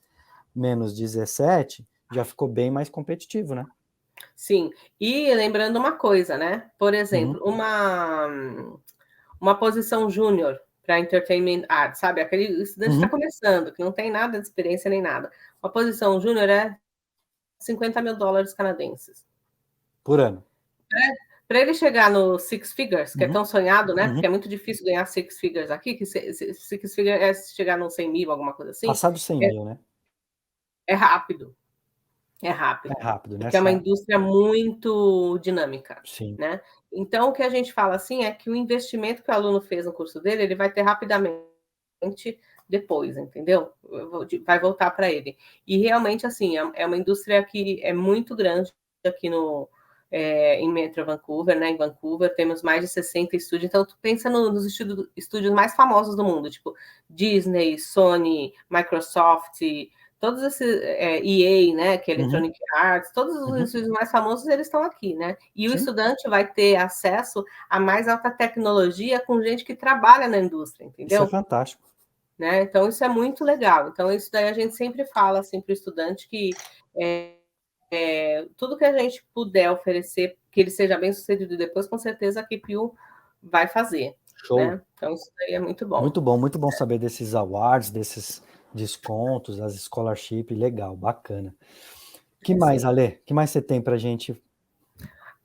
menos 17, já ficou bem mais competitivo, né? sim. E lembrando uma coisa, né? Por exemplo, Uhum. uma posição júnior para Entertainment Arts, sabe? Aquele estudante que está Uhum. começando, que não tem nada de experiência nem nada. Uma posição júnior é $50.000 canadenses. Por ano. Para ele chegar no Six Figures, que é Uhum. tão sonhado, né? Uhum. Porque é muito difícil ganhar Six Figures aqui, que Six Figures é chegar no 100 mil, alguma coisa assim, Passado 100 é, mil, né? é rápido. É É rápido, rápido, porque é uma nessa. indústria muito dinâmica, Sim. né? Então, o que a gente fala assim é que o investimento que o aluno fez no curso dele, ele vai ter rapidamente depois, entendeu? Vai voltar para ele. E realmente, assim, é uma indústria que é muito grande aqui em Metro Vancouver, né? Em Vancouver, temos mais de 60 estúdios. Então, tu pensa nos estúdios mais famosos do mundo, tipo Disney, Sony, Microsoft, todos esses EA, né, que é Uhum. Electronic Arts, todos os Uhum. estúdios mais famosos, eles estão aqui, né? E o Sim, estudante vai ter acesso a mais alta tecnologia com gente que trabalha na indústria, isso é entendeu? fantástico. Né? Então, isso é muito legal. Então, isso daí a gente sempre fala assim, para o estudante que tudo que a gente puder oferecer, que ele seja bem sucedido depois, com certeza a KPU vai fazer. Show. Né? Então, isso daí é muito bom. Muito bom saber desses awards, desses descontos, das scholarship, legal, bacana. Que mais, Sim. Ale? Que mais você tem pra gente?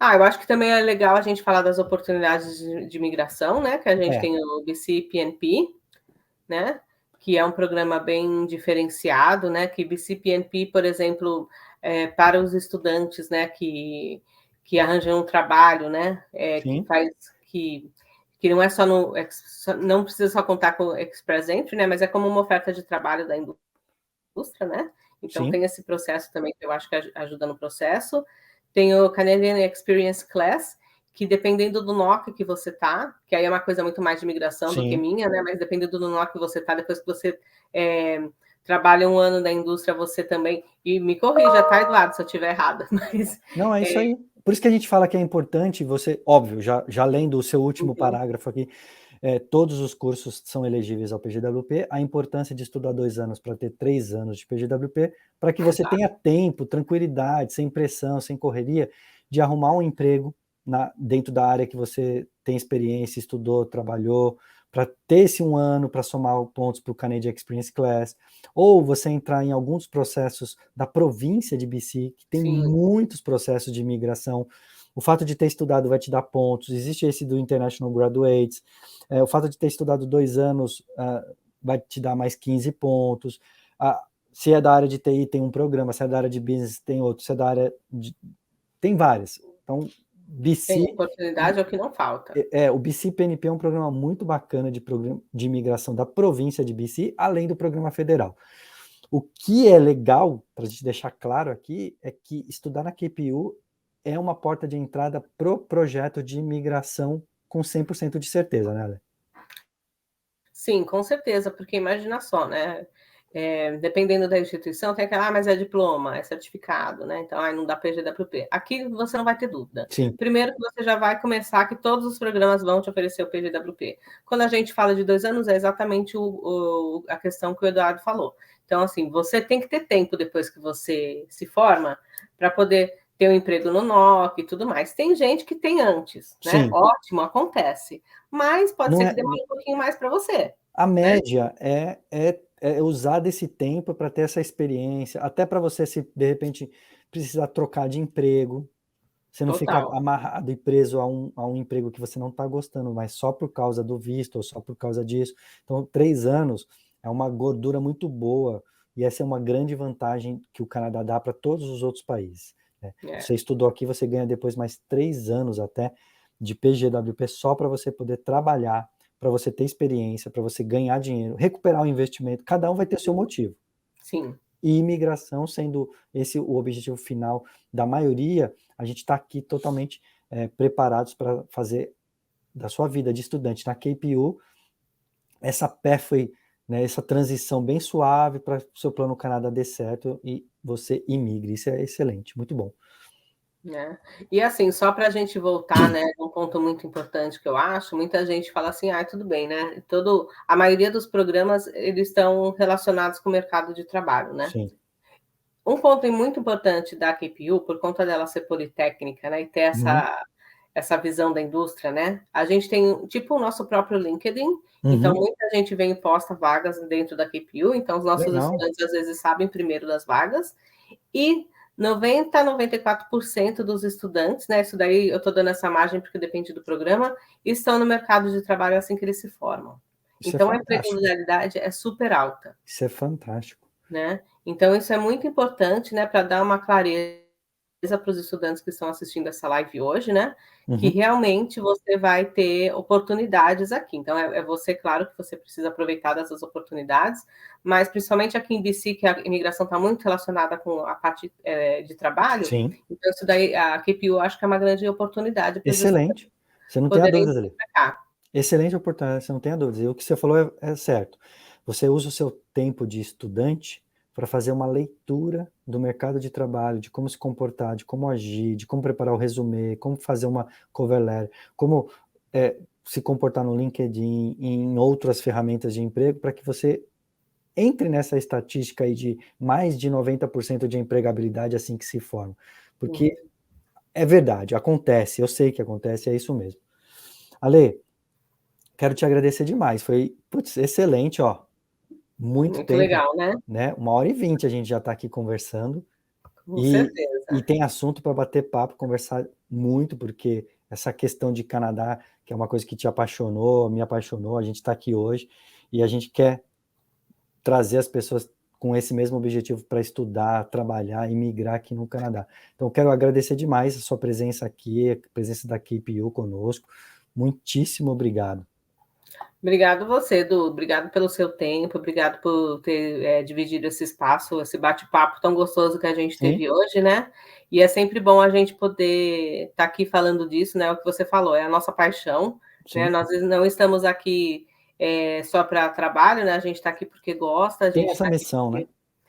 Eu acho que também é legal a gente falar das oportunidades de imigração, né? Que a gente É, tem o BC PNP, né? Que é um programa bem diferenciado, né? Que BC PNP, por exemplo, para os estudantes, né? Que arranjam um trabalho, né? Que sim, faz que não é só não precisa só contar com o Express Entry, né? Mas é como uma oferta de trabalho da indústria, né? Então sim, tem esse processo também que eu acho que ajuda no processo. Tem o Canadian Experience Class, que dependendo do NOC que você tá, que aí é uma coisa muito mais de imigração do que sim. minha, né? Mas dependendo do NOC que você tá, depois que você trabalha um ano da indústria, você também. E me corrija, tá, Eduardo, se eu estiver errada, mas. Não, é isso aí. Por isso que a gente fala que é importante você, óbvio, já lendo o seu último Uhum. parágrafo aqui, todos os cursos são elegíveis ao PGWP, a importância de estudar 2 anos para ter 3 anos de PGWP, para que você tenha tempo, tranquilidade, sem pressão, sem correria, de arrumar um emprego dentro da área que você tem experiência, estudou, trabalhou, para ter esse 1 ano para somar pontos para o Canadian Experience Class, ou você entrar em alguns processos da província de BC, que tem Sim. muitos processos de imigração. O fato de ter estudado vai te dar pontos. Existe esse do International Graduates. O fato de ter estudado 2 anos vai te dar mais 15 pontos. Se é da área de TI, tem um programa. Se é da área de business, tem outro. Se é da área de... Tem várias. Então, Tem BC... oportunidade, é o que não falta. O BC PNP é um programa muito bacana de imigração da província de BC, além do programa federal. O que é legal, para a gente deixar claro aqui, é que estudar na QPU é uma porta de entrada para o projeto de imigração com 100% de certeza, né, Ale? Sim, com certeza, porque imagina só, né? Dependendo da instituição, tem aquela, mas é diploma, é certificado, né? Então, não dá PGWP. Aqui você não vai ter dúvida. Sim. Primeiro que você já vai começar que todos os programas vão te oferecer o PGWP. Quando a gente fala de 2 anos, é exatamente a questão que o Eduardo falou. Então, assim, você tem que ter tempo depois que você se forma para poder ter um emprego no NOC e tudo mais. Tem gente que tem antes, né? Sim. Ótimo, acontece. Mas pode Não ser é, que demore um pouquinho mais para você, a né? média é usar desse tempo para ter essa experiência, até para você, se de repente precisar trocar de emprego, você não fica Total. amarrado e preso a um emprego que você não está gostando, mas só por causa do visto ou só por causa disso. Então, 3 anos é uma gordura muito boa e essa é uma grande vantagem que o Canadá dá para todos os outros países, né? É. Você estudou aqui, você ganha depois mais 3 anos até de PGWP só para você poder trabalhar, para você ter experiência, para você ganhar dinheiro, recuperar o investimento. Cada um vai ter seu motivo. Sim. E imigração sendo esse o objetivo final da maioria, a gente está aqui totalmente preparados para fazer da sua vida de estudante na KPU essa pathway, né, essa transição bem suave para o seu plano Canadá dê certo e você imigre. Isso é excelente, muito bom. Né? E assim, só para a gente voltar, né, um ponto muito importante que eu acho, muita gente fala assim, ah, tudo bem, né? A maioria dos programas eles estão relacionados com o mercado de trabalho, né? Sim. Um ponto muito importante da KPU, por conta dela ser politécnica, né, e ter essa visão da indústria, né? A gente tem tipo o nosso próprio LinkedIn, então muita gente vem e posta vagas dentro da KPU, então os nossos Legal. estudantes às vezes sabem primeiro das vagas, e 90 a 94% dos estudantes, né? Isso daí eu estou dando essa margem porque depende do programa, estão no mercado de trabalho assim que eles se formam. Isso é Então a fantástico. empregabilidade é super alta, Isso é fantástico. né? Então isso é muito importante, né, para dar uma clareza para os estudantes que estão assistindo essa live hoje, né? Que realmente você vai ter oportunidades aqui. Então, é você, claro, que você precisa aproveitar dessas oportunidades, mas principalmente aqui em BC, que a imigração está muito relacionada com a parte de trabalho, Sim. então isso daí, a KPU, acho que é uma grande oportunidade para os estudantes Excelente. Você não tem a poderem dúvida vir ali. para cá. Excelente oportunidade, você não tem a dúvida. E o que você falou é certo. Você usa o seu tempo de estudante para fazer uma leitura do mercado de trabalho, de como se comportar, de como agir, de como preparar o resumê, como fazer uma cover letter, como se comportar no LinkedIn e em outras ferramentas de emprego, para que você entre nessa estatística aí de mais de 90% de empregabilidade assim que se forma. Porque é verdade, acontece, eu sei que acontece, é isso mesmo. Ale, quero te agradecer demais. Foi, putz, excelente, ó. Muito Muito tempo, legal, né? né? 1h20 a gente já está aqui conversando. Com E certeza. tem assunto para bater papo, conversar muito, porque essa questão de Canadá, que é uma coisa que te apaixonou, me apaixonou, a gente está aqui hoje e a gente quer trazer as pessoas com esse mesmo objetivo para estudar, trabalhar e migrar aqui no Canadá. Então, eu quero agradecer demais a sua presença aqui, a presença da KPU conosco. Muitíssimo obrigado. Obrigado você, Edu. Obrigado pelo seu tempo, obrigado por ter dividido esse espaço, esse bate-papo tão gostoso que a gente Sim, teve hoje, né? E é sempre bom a gente poder estar aqui falando disso, né? O que você falou, é a nossa paixão, né? sim. Nós não estamos aqui só para trabalho, né? A gente está aqui porque gosta, a Tem gente essa está aqui missão, né?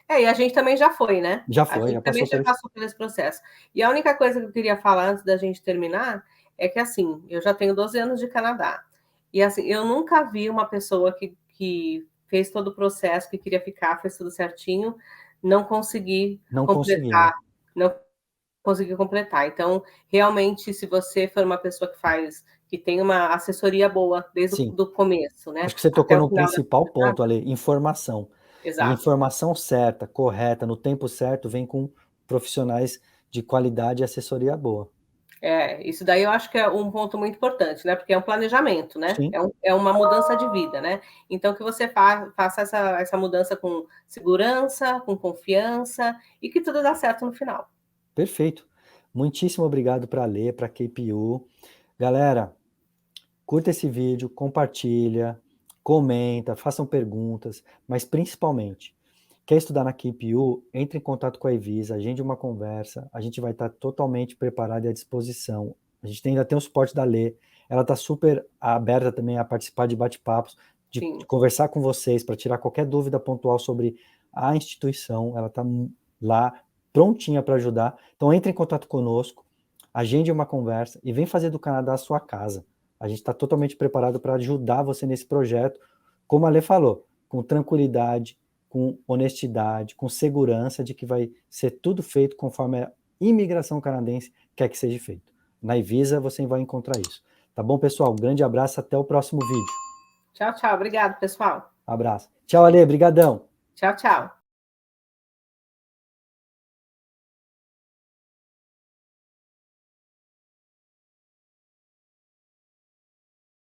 porque... e a gente também já foi, né? Já A foi, gente já também passou já por isso. passou por esse processo. E a única coisa que eu queria falar antes da gente terminar é que, assim, eu já tenho 12 anos de Canadá. E assim, eu nunca vi uma pessoa que fez todo o processo, que queria ficar, fez tudo certinho, não conseguir Não consegui, né? completar, não conseguiu completar. Então, realmente, se você for uma pessoa que tem uma assessoria boa desde o Sim. do começo, né, Acho que você tocou até o no final da principal jornada, ponto ali, informação. E exato. informação certa, correta, no tempo certo, vem com profissionais de qualidade e assessoria boa. Isso daí eu acho que é um ponto muito importante, né? Porque é um planejamento, né? Sim, É uma mudança de vida, né? Então, que você faça essa mudança com segurança, com confiança e que tudo dá certo no final. perfeito. Muitíssimo obrigado para a Lê, para a KPU. Galera, curta esse vídeo, compartilha, comenta, façam perguntas, mas principalmente, quer estudar na KPU? Entre em contato com a Evisa, agende uma conversa, a gente vai estar totalmente preparado e à disposição. A gente ainda tem o suporte da Lê, ela está super aberta também a participar de bate-papos, de Sim. conversar com vocês para tirar qualquer dúvida pontual sobre a instituição, ela está lá prontinha para ajudar. Então entre em contato conosco, agende uma conversa e vem fazer do Canadá a sua casa. A gente está totalmente preparado para ajudar você nesse projeto, como a Lê falou, com tranquilidade, com honestidade, com segurança de que vai ser tudo feito conforme imigração canadense quer que seja feito. Na Evisa você vai encontrar isso. Tá bom, pessoal? Grande abraço, até o próximo vídeo. Tchau, tchau. Obrigado, pessoal. Abraço. Tchau, Ale, brigadão. Tchau, tchau.